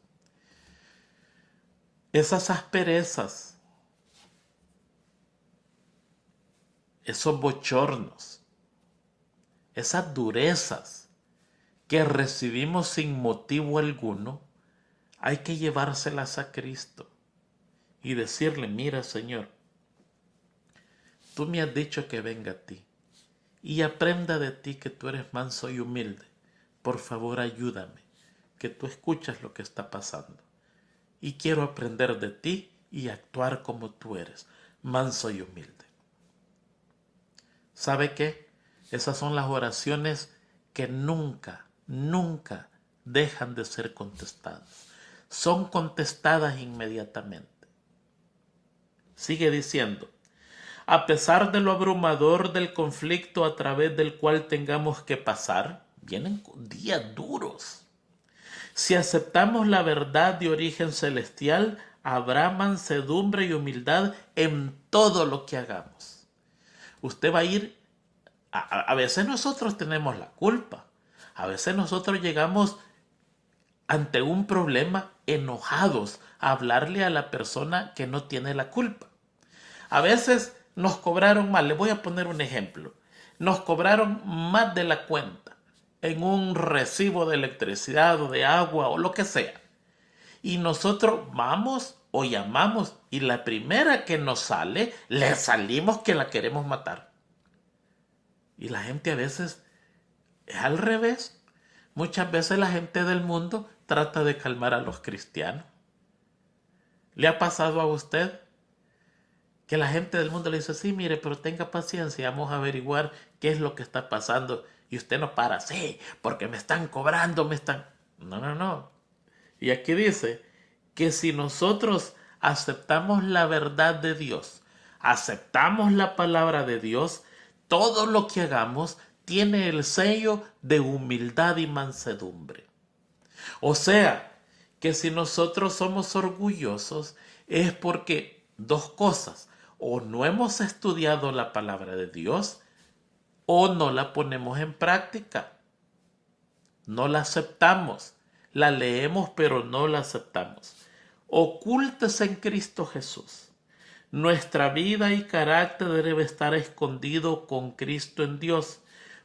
Esas asperezas, esos bochornos, esas durezas que recibimos sin motivo alguno, hay que llevárselas a Cristo y decirle, mira Señor, tú me has dicho que venga a ti y aprenda de ti que tú eres manso y humilde. Por favor, ayúdame, que tú escuchas lo que está pasando. Y quiero aprender de ti y actuar como tú eres, manso y humilde. ¿Sabe qué? Esas son las oraciones que nunca dejan de ser contestadas. Son contestadas inmediatamente. Sigue diciendo, a pesar de lo abrumador del conflicto a través del cual tengamos que pasar, vienen días duros. Si aceptamos la verdad de origen celestial, habrá mansedumbre y humildad en todo lo que hagamos. Usted va a ir, a veces nosotros tenemos la culpa, a veces nosotros llegamos ante un problema enojados a hablarle a la persona que no tiene la culpa. A veces nos cobraron mal, le voy a poner un ejemplo, nos cobraron más de la cuenta en un recibo de electricidad o de agua o lo que sea. Y nosotros vamos o llamamos y la primera que nos sale, le salimos que la queremos matar. Y la gente a veces es al revés. Muchas veces la gente del mundo trata de calmar a los cristianos. ¿Le ha pasado a usted que la gente del mundo le dice, sí, mire, pero tenga paciencia, vamos a averiguar qué es lo que está pasando? Y usted no para, sí, porque me están cobrando, me están... No. Y aquí dice que si nosotros aceptamos la verdad de Dios, aceptamos la palabra de Dios, todo lo que hagamos tiene el sello de humildad y mansedumbre. O sea, que si nosotros somos orgullosos es porque dos cosas, o no hemos estudiado la palabra de Dios o no la ponemos en práctica. No la aceptamos. La leemos pero no la aceptamos. Ocultes en Cristo Jesús. Nuestra vida y carácter debe estar escondido con Cristo en Dios.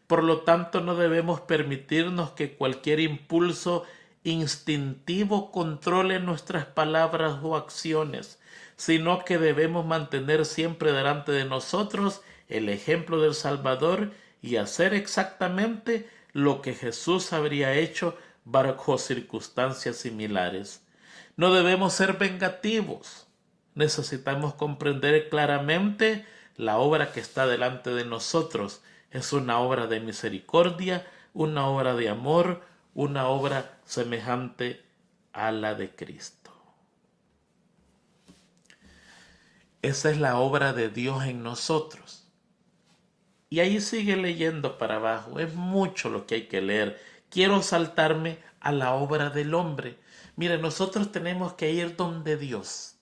Por lo tanto, no debemos permitirnos que cualquier impulso instintivo controle nuestras palabras o acciones, sino que debemos mantener siempre delante de nosotros el ejemplo del Salvador y hacer exactamente lo que Jesús habría hecho bajo circunstancias similares. No debemos ser vengativos. Necesitamos comprender claramente la obra que está delante de nosotros. Es una obra de misericordia, una obra de amor, una obra semejante a la de Cristo. Esa es la obra de Dios en nosotros. Y ahí sigue leyendo para abajo. Es mucho lo que hay que leer. Quiero saltarme a la obra del hombre. Mire, nosotros tenemos que ir donde Dios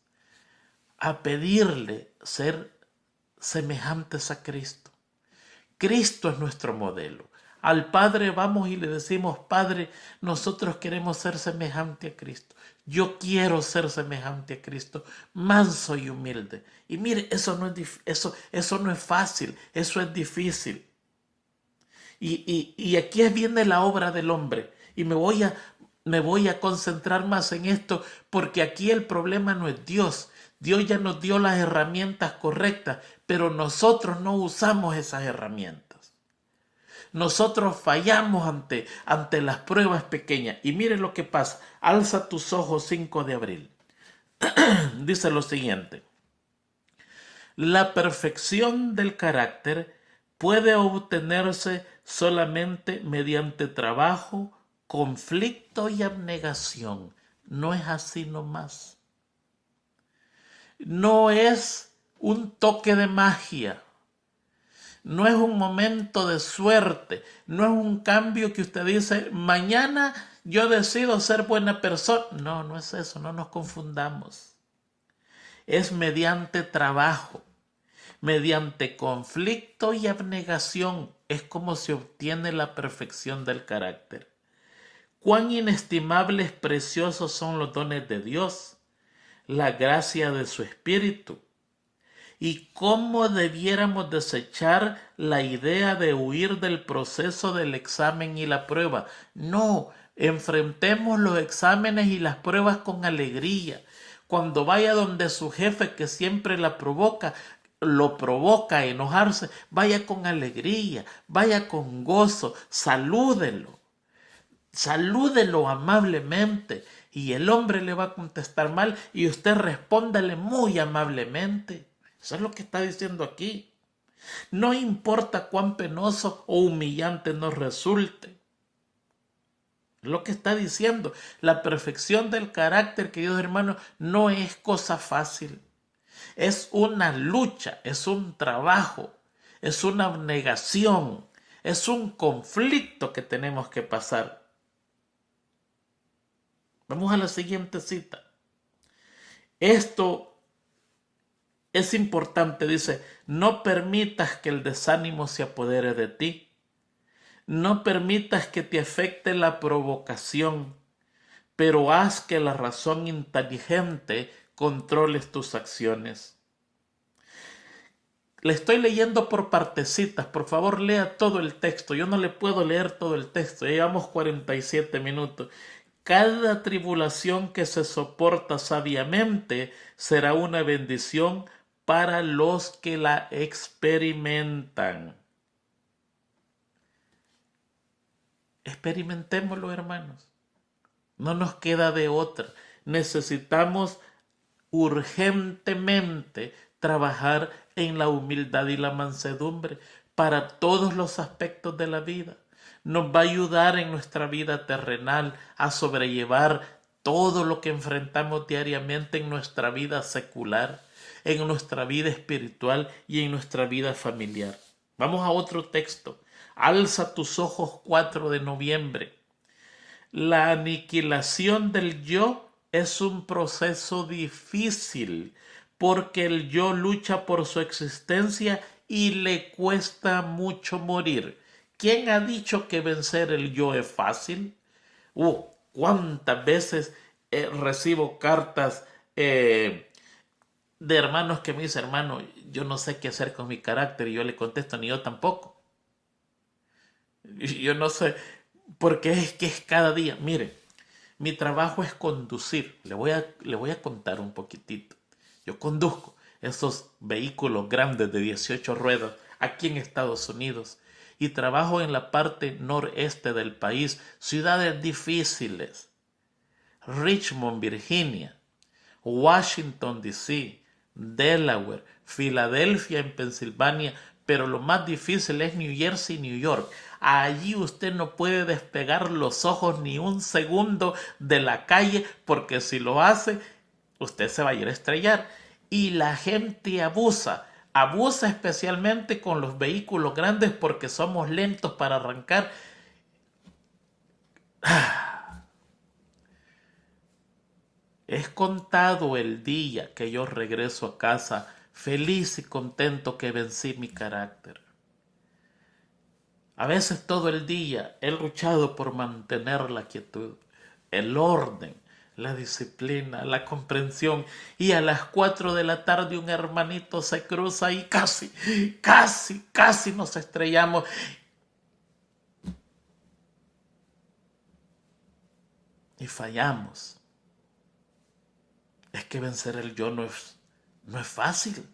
a pedirle ser semejantes a Cristo. Cristo es nuestro modelo. Al Padre vamos y le decimos, Padre, nosotros queremos ser semejante a Cristo. Yo quiero ser semejante a Cristo, manso y humilde. Y mire, eso no es fácil, eso es difícil. Y aquí viene la obra del hombre. Y me voy a concentrar más en esto, porque aquí el problema no es Dios. Dios ya nos dio las herramientas correctas, pero nosotros no usamos esas herramientas. Nosotros fallamos ante las pruebas pequeñas. Y mire lo que pasa. Alza tus ojos 5 de abril. Dice lo siguiente. La perfección del carácter puede obtenerse solamente mediante trabajo, conflicto y abnegación. No es así nomás. No es un toque de magia. No es un momento de suerte. No es un cambio que usted dice, mañana yo decido ser buena persona. No, no es eso. No nos confundamos. Es mediante trabajo. Mediante conflicto y abnegación es como se obtiene la perfección del carácter. Cuán inestimables, preciosos son los dones de Dios, la gracia de su Espíritu, y cómo debiéramos desechar la idea de huir del proceso del examen y la prueba. No, enfrentemos los exámenes y las pruebas con alegría. Cuando vaya donde su jefe que siempre lo provoca a enojarse, vaya con alegría, vaya con gozo, salúdelo amablemente y el hombre le va a contestar mal y usted respóndale muy amablemente. Eso es lo que está diciendo aquí. No importa cuán penoso o humillante nos resulte. Lo que está diciendo, la perfección del carácter, queridos hermanos, no es cosa fácil. Es una lucha, es un trabajo, es una abnegación, es un conflicto que tenemos que pasar. Vamos a la siguiente cita. Esto es importante, dice, no permitas que el desánimo se apodere de ti. No permitas que te afecte la provocación, pero haz que la razón inteligente controle tus acciones. Le estoy leyendo por partecitas, por favor lea todo el texto. Yo no le puedo leer todo el texto, ya llevamos 47 minutos. Cada tribulación que se soporta sabiamente será una bendición para los que la experimentan. Experimentémoslo, hermanos. No nos queda de otra. Necesitamos urgentemente trabajar en la humildad y la mansedumbre para todos los aspectos de la vida. Nos va a ayudar en nuestra vida terrenal a sobrellevar todo lo que enfrentamos diariamente en nuestra vida secular, en nuestra vida espiritual y en nuestra vida familiar. Vamos a otro texto. Alza tus ojos 4 de noviembre. La aniquilación del yo es un proceso difícil porque el yo lucha por su existencia y le cuesta mucho morir. ¿Quién ha dicho que vencer el yo es fácil? ¿Cuántas veces recibo cartas de hermanos que me dicen, hermano, yo no sé qué hacer con mi carácter? Y yo le contesto, ni yo tampoco. Yo no sé, porque es que es cada día. Mire, mi trabajo es conducir. Le voy a contar un poquitito. Yo conduzco esos vehículos grandes de 18 ruedas aquí en Estados Unidos y trabajo en la parte noreste del país, ciudades difíciles. Richmond, Virginia, Washington, D.C., Delaware, Filadelfia en Pensilvania, pero lo más difícil es New Jersey y New York. Allí usted no puede despegar los ojos ni un segundo de la calle porque si lo hace, usted se va a ir a estrellar. Y la gente abusa especialmente con los vehículos grandes porque somos lentos para arrancar. Es contado el día que yo regreso a casa feliz y contento que vencí mi carácter. A veces todo el día he luchado por mantener la quietud, el orden, la disciplina, la comprensión, y a las 4 de la tarde un hermanito se cruza y casi nos estrellamos. Y fallamos. Es que vencer el yo no es No es fácil.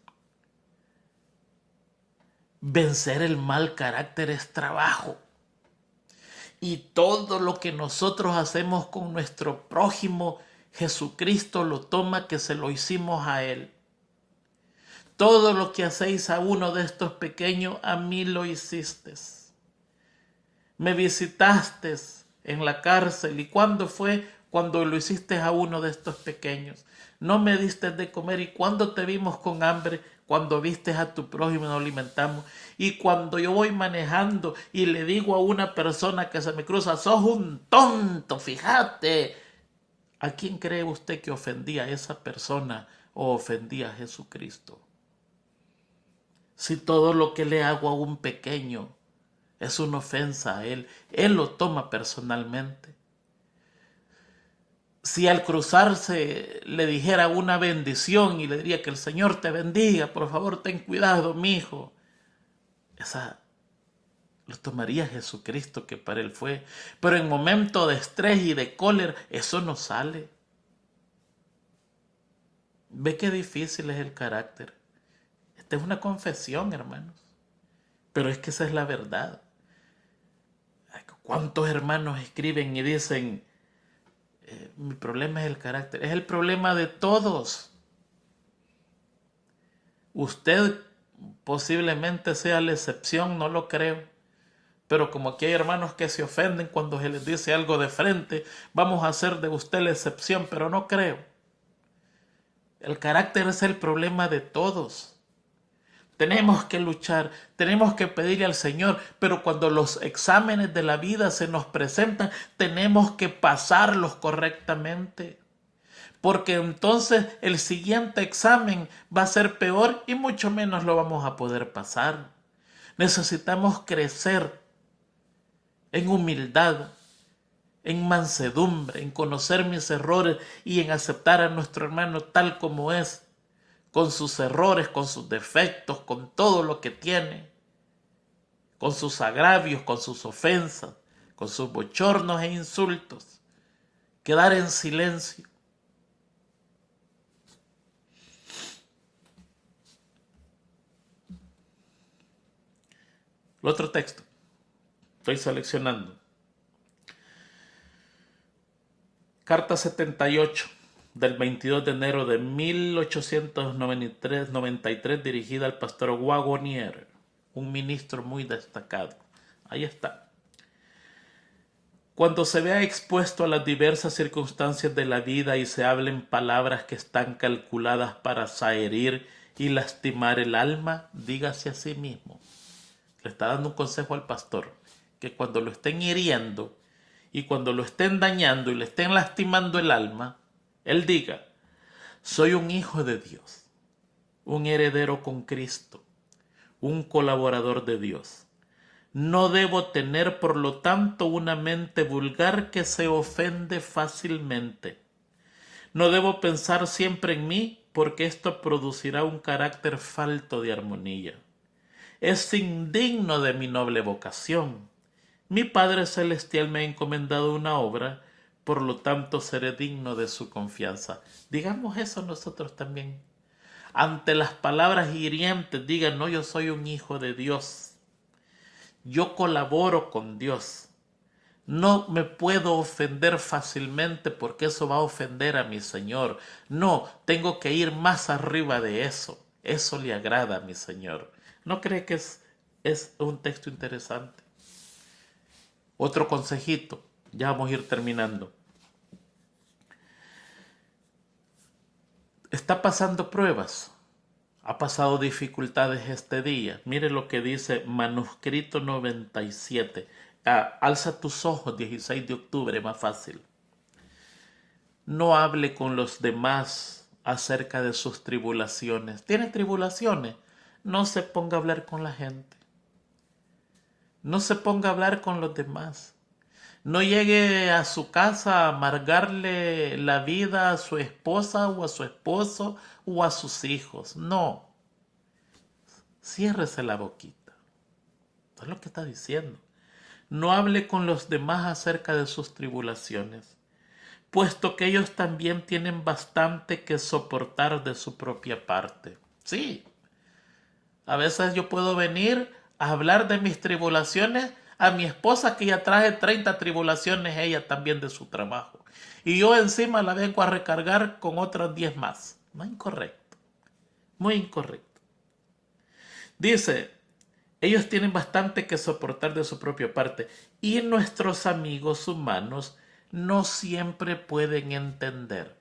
Vencer el mal carácter es trabajo. Y todo lo que nosotros hacemos con nuestro prójimo, Jesucristo lo toma que se lo hicimos a Él. Todo lo que hacéis a uno de estos pequeños, a mí lo hicisteis. Me visitaste en la cárcel. ¿Y cuándo fue? Cuando lo hiciste a uno de estos pequeños. No me diste de comer. ¿Y cuándo te vimos con hambre? Cuando viste a tu prójimo y nos alimentamos. Y cuando yo voy manejando y le digo a una persona que se me cruza, sos un tonto, fíjate. ¿A quién cree usted que ofendía a esa persona o ofendía a Jesucristo? Si todo lo que le hago a un pequeño es una ofensa a Él lo toma personalmente. Si al cruzarse le dijera una bendición y le diría que el Señor te bendiga, por favor ten cuidado, mi hijo, esa lo tomaría Jesucristo, que para Él fue. Pero en momento de estrés y de cólera, eso no sale. Ve qué difícil es el carácter. Esta es una confesión, hermanos. Pero es que esa es la verdad. ¿Cuántos hermanos escriben y dicen, mi problema es el carácter? Es el problema de todos. Usted posiblemente sea la excepción, no lo creo. Pero como aquí hay hermanos que se ofenden cuando se les dice algo de frente, vamos a hacer de usted la excepción, pero no creo. El carácter es el problema de todos. Tenemos que luchar, tenemos que pedirle al Señor, pero cuando los exámenes de la vida se nos presentan, tenemos que pasarlos correctamente. Porque entonces el siguiente examen va a ser peor y mucho menos lo vamos a poder pasar. Necesitamos crecer en humildad, en mansedumbre, en conocer mis errores y en aceptar a nuestro hermano tal como es, con sus errores, con sus defectos, con todo lo que tiene, con sus agravios, con sus ofensas, con sus bochornos e insultos. Quedar en silencio. El otro texto, estoy seleccionando. Carta 78 del 22 de enero de 1893 dirigida al pastor Wagonier, un ministro muy destacado. Ahí está. Cuando se vea expuesto a las diversas circunstancias de la vida y se hablen palabras que están calculadas para herir y lastimar el alma, dígase a sí mismo. Le está dando un consejo al pastor, que cuando lo estén hiriendo y cuando lo estén dañando y le estén lastimando el alma, él diga, soy un hijo de Dios, un heredero con Cristo, un colaborador de Dios. No debo tener, por lo tanto, una mente vulgar que se ofende fácilmente. No debo pensar siempre en mí, porque esto producirá un carácter falto de armonía. Es indigno de mi noble vocación. Mi Padre Celestial me ha encomendado una obra, por lo tanto seré digno de su confianza. Digamos eso nosotros también. Ante las palabras hirientes, digan, no, yo soy un hijo de Dios. Yo colaboro con Dios. No me puedo ofender fácilmente porque eso va a ofender a mi Señor. No, tengo que ir más arriba de eso. Eso le agrada a mi Señor. ¿No cree que es un texto interesante? Otro consejito, ya vamos a ir terminando. Está pasando pruebas, ha pasado dificultades este día. Mire lo que dice Manuscrito 97. Alza tus ojos, 16 de octubre, más fácil. No hable con los demás acerca de sus tribulaciones. ¿Tiene tribulaciones? No se ponga a hablar con la gente. No se ponga a hablar con los demás. No llegue a su casa a amargarle la vida a su esposa o a su esposo o a sus hijos. No. Ciérrese la boquita. Eso es lo que está diciendo. No hable con los demás acerca de sus tribulaciones, puesto que ellos también tienen bastante que soportar de su propia parte. Sí, a veces yo puedo venir a hablar de mis tribulaciones a mi esposa, que ya trae 30 tribulaciones ella también de su trabajo. Y yo encima la vengo a recargar con otras 10 más. Muy incorrecto, muy incorrecto. Dice, ellos tienen bastante que soportar de su propia parte y nuestros amigos humanos no siempre pueden entender.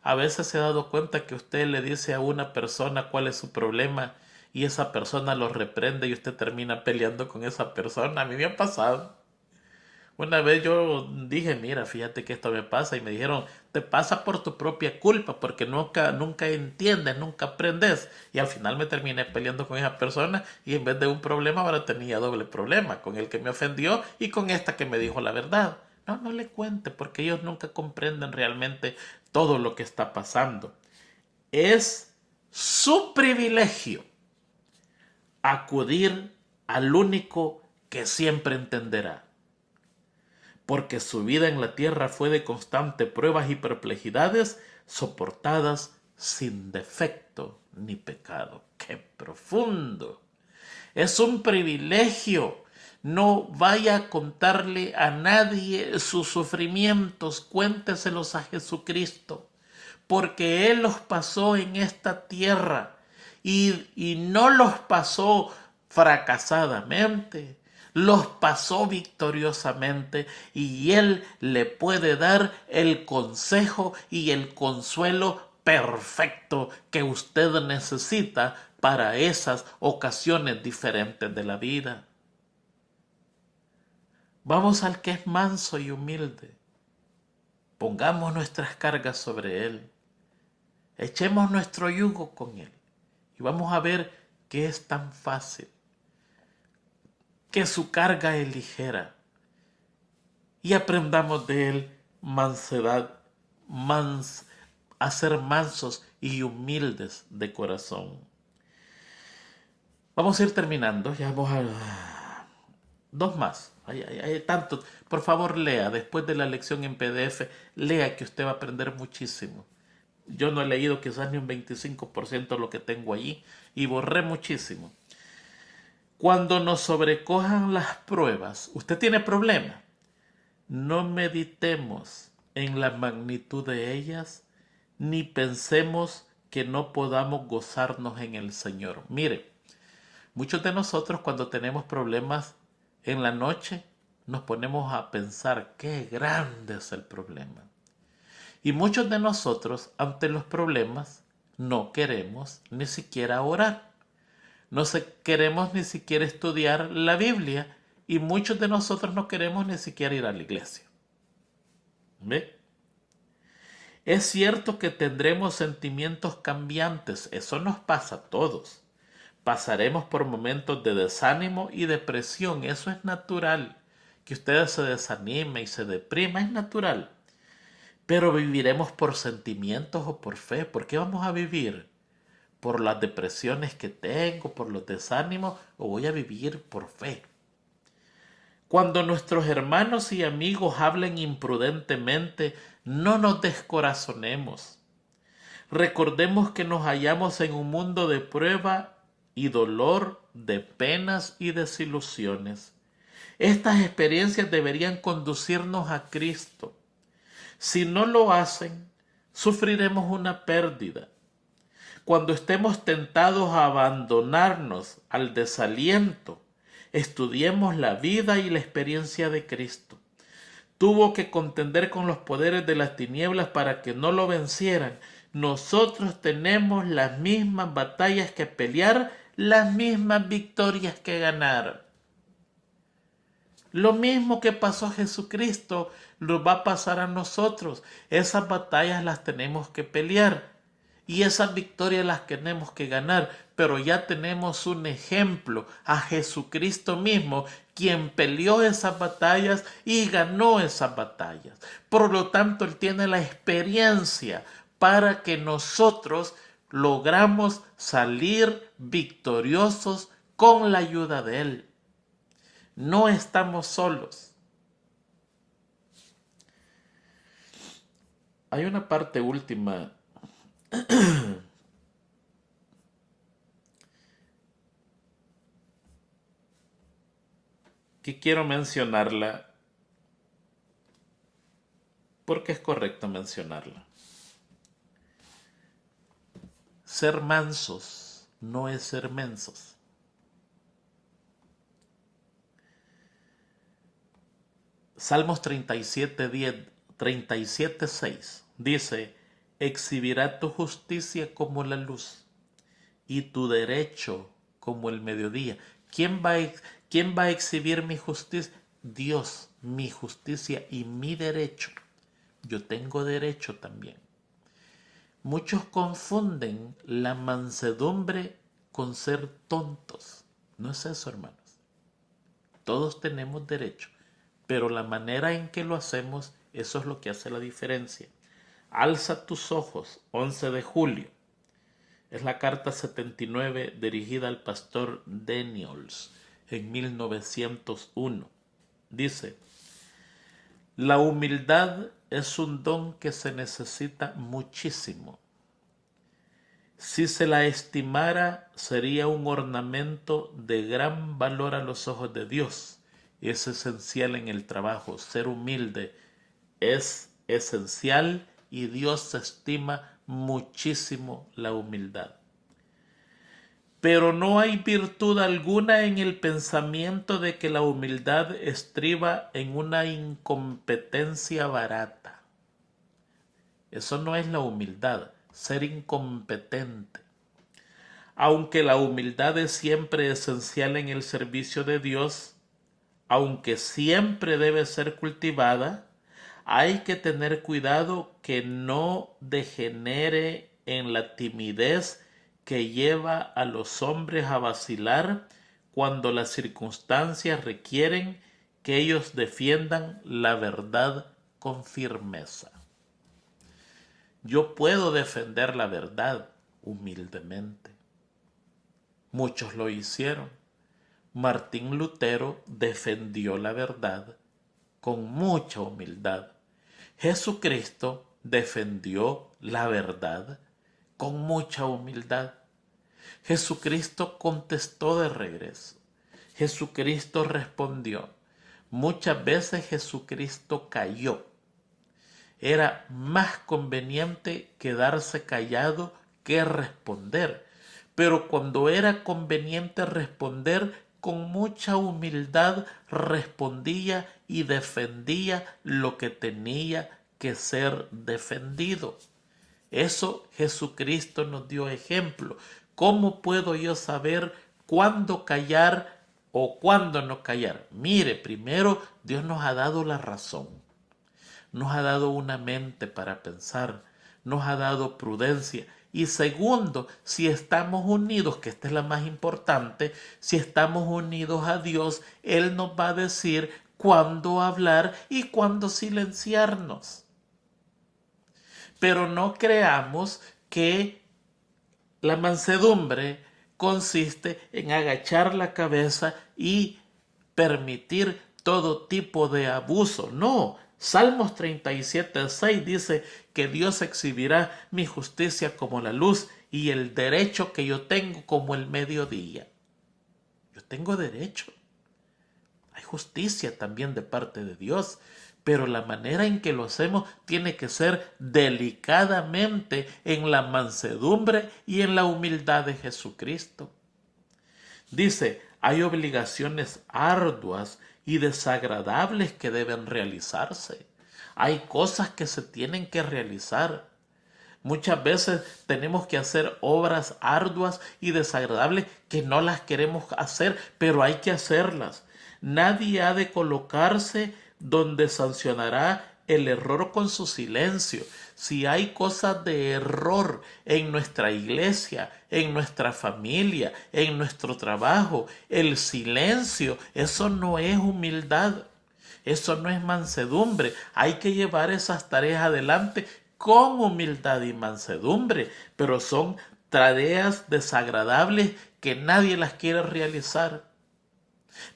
A veces se ha dado cuenta que usted le dice a una persona cuál es su problema y esa persona lo reprende y usted termina peleando con esa persona. A mí me ha pasado. Una vez yo dije, mira, fíjate que esto me pasa, y me dijeron, te pasa por tu propia culpa, porque nunca entiendes, nunca aprendes. Y al final me terminé peleando con esa persona y en vez de un problema ahora tenía doble problema, con el que me ofendió y con esta que me dijo la verdad. No, no le cuente, porque ellos nunca comprenden realmente todo lo que está pasando. Es su privilegio acudir al único que siempre entenderá, porque su vida en la tierra fue de constante pruebas y perplejidades, soportadas sin defecto ni pecado. ¡Qué profundo! Es un privilegio. No vaya a contarle a nadie sus sufrimientos, cuénteselos a Jesucristo, porque Él los pasó en esta tierra y no los pasó fracasadamente, los pasó victoriosamente, y Él le puede dar el consejo y el consuelo perfecto que usted necesita para esas ocasiones diferentes de la vida. Vamos al que es manso y humilde. Pongamos nuestras cargas sobre Él. Echemos nuestro yugo con Él. Y vamos a ver que es tan fácil, que su carga es ligera. Y aprendamos de Él mansedad, a ser mansos y humildes de corazón. Vamos a ir terminando. Ya vamos a... Dos más. Hay tantos. Por favor, lea. Después de la lección en PDF, lea, que usted va a aprender muchísimo. Yo no he leído quizás ni un 25% de lo que tengo allí y borré muchísimo. Cuando nos sobrecojan las pruebas, usted tiene problemas, no meditemos en la magnitud de ellas, ni pensemos que no podamos gozarnos en el Señor. Mire, muchos de nosotros cuando tenemos problemas en la noche, nos ponemos a pensar qué grande es el problema. Y muchos de nosotros, ante los problemas, no queremos ni siquiera orar. No queremos ni siquiera estudiar la Biblia, y muchos de nosotros no queremos ni siquiera ir a la iglesia. ¿Ve? Es cierto que tendremos sentimientos cambiantes, eso nos pasa a todos. Pasaremos por momentos de desánimo y depresión, eso es natural. Que usted se desanime y se deprima es natural. Pero viviremos por sentimientos o por fe. ¿Por qué vamos a vivir? ¿Por las depresiones que tengo, por los desánimos, o voy a vivir por fe? Cuando nuestros hermanos y amigos hablen imprudentemente, no nos descorazonemos. Recordemos que nos hallamos en un mundo de prueba y dolor, de penas y desilusiones. Estas experiencias deberían conducirnos a Cristo. Si no lo hacen, sufriremos una pérdida. Cuando estemos tentados a abandonarnos al desaliento, estudiemos la vida y la experiencia de Cristo. Tuvo que contender con los poderes de las tinieblas para que no lo vencieran. Nosotros tenemos las mismas batallas que pelear, las mismas victorias que ganar. Lo mismo que pasó a Jesucristo, lo va a pasar a nosotros. Esas batallas las tenemos que pelear y esas victorias las tenemos que ganar, pero ya tenemos un ejemplo, a Jesucristo mismo, quien peleó esas batallas y ganó esas batallas. Por lo tanto, Él tiene la experiencia para que nosotros logramos salir victoriosos con la ayuda de Él. No estamos solos. Hay una parte última que quiero mencionarla porque es correcto mencionarla. Ser mansos no es ser mensos. Salmos 37:6 dice: exhibirá tu justicia como la luz y tu derecho como el mediodía. ¿Quién va a exhibir mi justicia? Dios, mi justicia y mi derecho. Yo tengo derecho también. Muchos confunden la mansedumbre con ser tontos. No es eso, hermanos. Todos tenemos derecho, pero la manera en que lo hacemos, eso es lo que hace la diferencia. Alza tus ojos, 11 de julio. Es la carta 79 dirigida al pastor Daniels en 1901. Dice: la humildad es un don que se necesita muchísimo. Si se la estimara, sería un ornamento de gran valor a los ojos de Dios. Es esencial en el trabajo. Ser humilde es esencial y Dios estima muchísimo la humildad. Pero no hay virtud alguna en el pensamiento de que la humildad estriba en una incompetencia barata. Eso no es la humildad, ser incompetente. Aunque la humildad es siempre esencial en el servicio de Dios, aunque siempre debe ser cultivada, hay que tener cuidado que no degenere en la timidez que lleva a los hombres a vacilar cuando las circunstancias requieren que ellos defiendan la verdad con firmeza. Yo puedo defender la verdad humildemente. Muchos lo hicieron. Martín Lutero defendió la verdad con mucha humildad. Jesucristo defendió la verdad con mucha humildad. Jesucristo contestó de regreso. Jesucristo respondió. Muchas veces Jesucristo cayó. Era más conveniente quedarse callado que responder. Pero cuando era conveniente responder, con mucha humildad respondía y defendía lo que tenía que ser defendido. Eso Jesucristo nos dio ejemplo. ¿Cómo puedo yo saber cuándo callar o cuándo no callar? Mire, primero Dios nos ha dado la razón. Nos ha dado una mente para pensar. Nos ha dado prudencia. Y segundo, si estamos unidos, que esta es la más importante, si estamos unidos a Dios, Él nos va a decir cuándo hablar y cuándo silenciarnos. Pero no creamos que la mansedumbre consiste en agachar la cabeza y permitir todo tipo de abuso. No, Salmos 37:6 dice que Dios exhibirá mi justicia como la luz y el derecho que yo tengo como el mediodía. Yo tengo derecho. Hay justicia también de parte de Dios, pero la manera en que lo hacemos tiene que ser delicadamente en la mansedumbre y en la humildad de Jesucristo. Dice, hay obligaciones arduas y desagradables que deben realizarse. Hay cosas que se tienen que realizar. Muchas veces tenemos que hacer obras arduas y desagradables que no las queremos hacer, pero hay que hacerlas. Nadie ha de colocarse donde sancionará el error con su silencio. Si hay cosas de error en nuestra iglesia, en nuestra familia, en nuestro trabajo, el silencio, eso no es humildad. Eso no es mansedumbre. Hay que llevar esas tareas adelante con humildad y mansedumbre, pero son tareas desagradables que nadie las quiere realizar.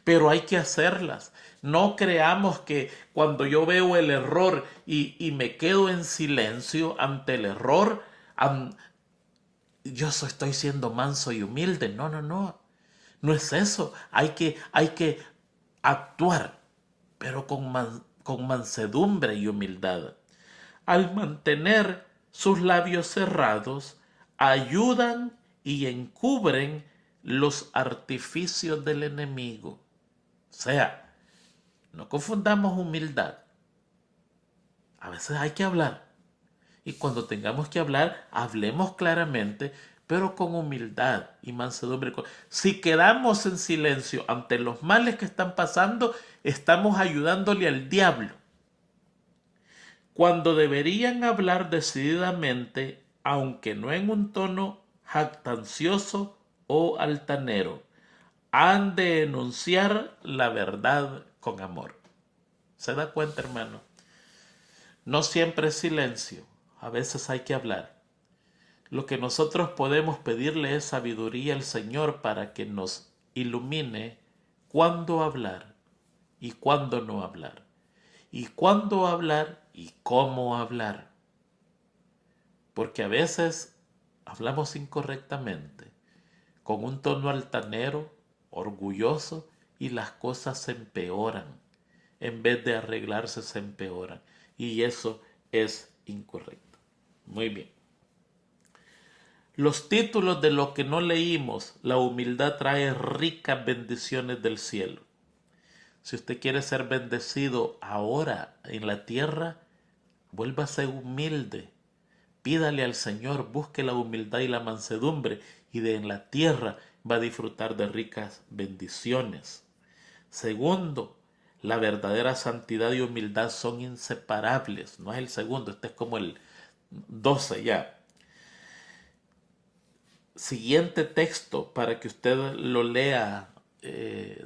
Pero hay que hacerlas. No creamos que cuando yo veo el error y me quedo en silencio ante el error, estoy siendo manso y humilde. No, no, no. No es eso. Hay que actuar, pero con mansedumbre y humildad. Al mantener sus labios cerrados, ayudan y encubren los artificios del enemigo. O sea, no confundamos humildad. A veces hay que hablar. Y cuando tengamos que hablar, hablemos claramente, pero con humildad y mansedumbre. Si quedamos en silencio ante los males que están pasando, estamos ayudándole al diablo. Cuando deberían hablar decididamente, aunque no en un tono jactancioso o altanero, han de enunciar la verdad con amor. ¿Se da cuenta, hermano? No siempre es silencio, a veces hay que hablar. Lo que nosotros podemos pedirle es sabiduría al Señor para que nos ilumine cuándo hablar y cuándo no hablar, y cuándo hablar y cómo hablar. Porque a veces hablamos incorrectamente, con un tono altanero, orgulloso, y las cosas se empeoran. En vez de arreglarse, se empeoran. Y eso es incorrecto. Muy bien. Los títulos de lo que no leímos: la humildad trae ricas bendiciones del cielo. Si usted quiere ser bendecido ahora en la tierra, vuélvase humilde. Pídale al Señor, busque la humildad y la mansedumbre, y en la tierra va a disfrutar de ricas bendiciones. Segundo, la verdadera santidad y humildad son inseparables. No es el segundo, este es como el 12 ya. Siguiente texto para que usted lo lea.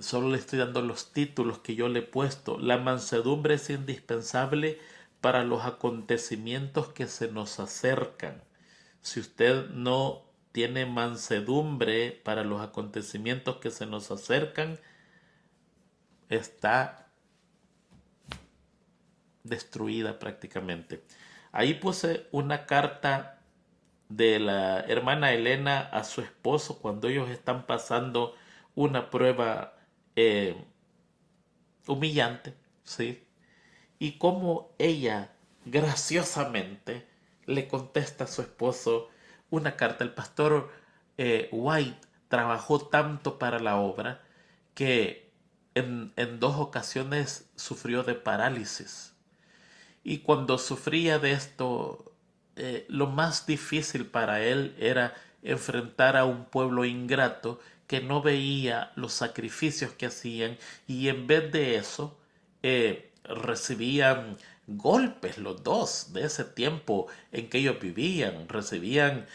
Solo le estoy dando los títulos que yo le he puesto. La mansedumbre es indispensable para los acontecimientos que se nos acercan. Si usted no tiene mansedumbre para los acontecimientos que se nos acercan, está destruida prácticamente. Ahí puse una carta de la hermana Elena a su esposo cuando ellos están pasando una prueba humillante, ¿sí? Y cómo ella graciosamente le contesta a su esposo una carta. El pastor White trabajó tanto para la obra que en 2 ocasiones sufrió de parálisis. Y cuando sufría de esto, lo más difícil para él era enfrentar a un pueblo ingrato que no veía los sacrificios que hacían, y en vez de eso recibían golpes los dos de ese tiempo en que ellos vivían, recibían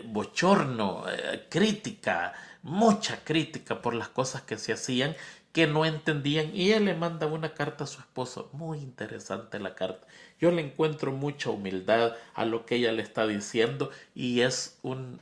bochorno, crítica, mucha crítica por las cosas que se hacían, que no entendían, y él le manda una carta a su esposo. Muy interesante la carta. Yo le encuentro mucha humildad a lo que ella le está diciendo, y es un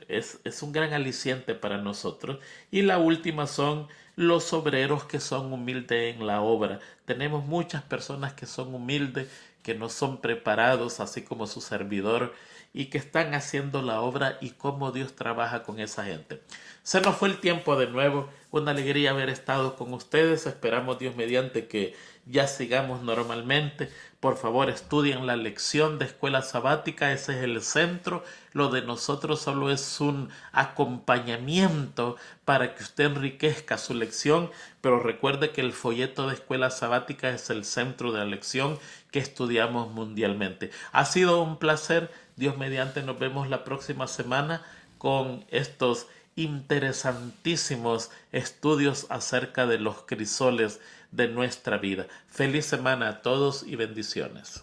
gran aliciente para nosotros. Y la última son los obreros que son humildes en la obra. Tenemos muchas personas que son humildes, que no son preparados, así como su servidor, y que están haciendo la obra, y cómo Dios trabaja con esa gente. Se nos fue el tiempo de nuevo. Una alegría haber estado con ustedes. Esperamos, Dios mediante, que ya sigamos normalmente. Por favor, estudien la lección de escuela sabática. Ese es el centro. Lo de nosotros solo es un acompañamiento para que usted enriquezca su lección. Pero recuerde que el folleto de escuela sabática es el centro de la lección que estudiamos mundialmente. Ha sido un placer. Dios mediante, nos vemos la próxima semana con estos interesantísimos estudios acerca de los crisoles de nuestra vida. Feliz semana a todos y bendiciones.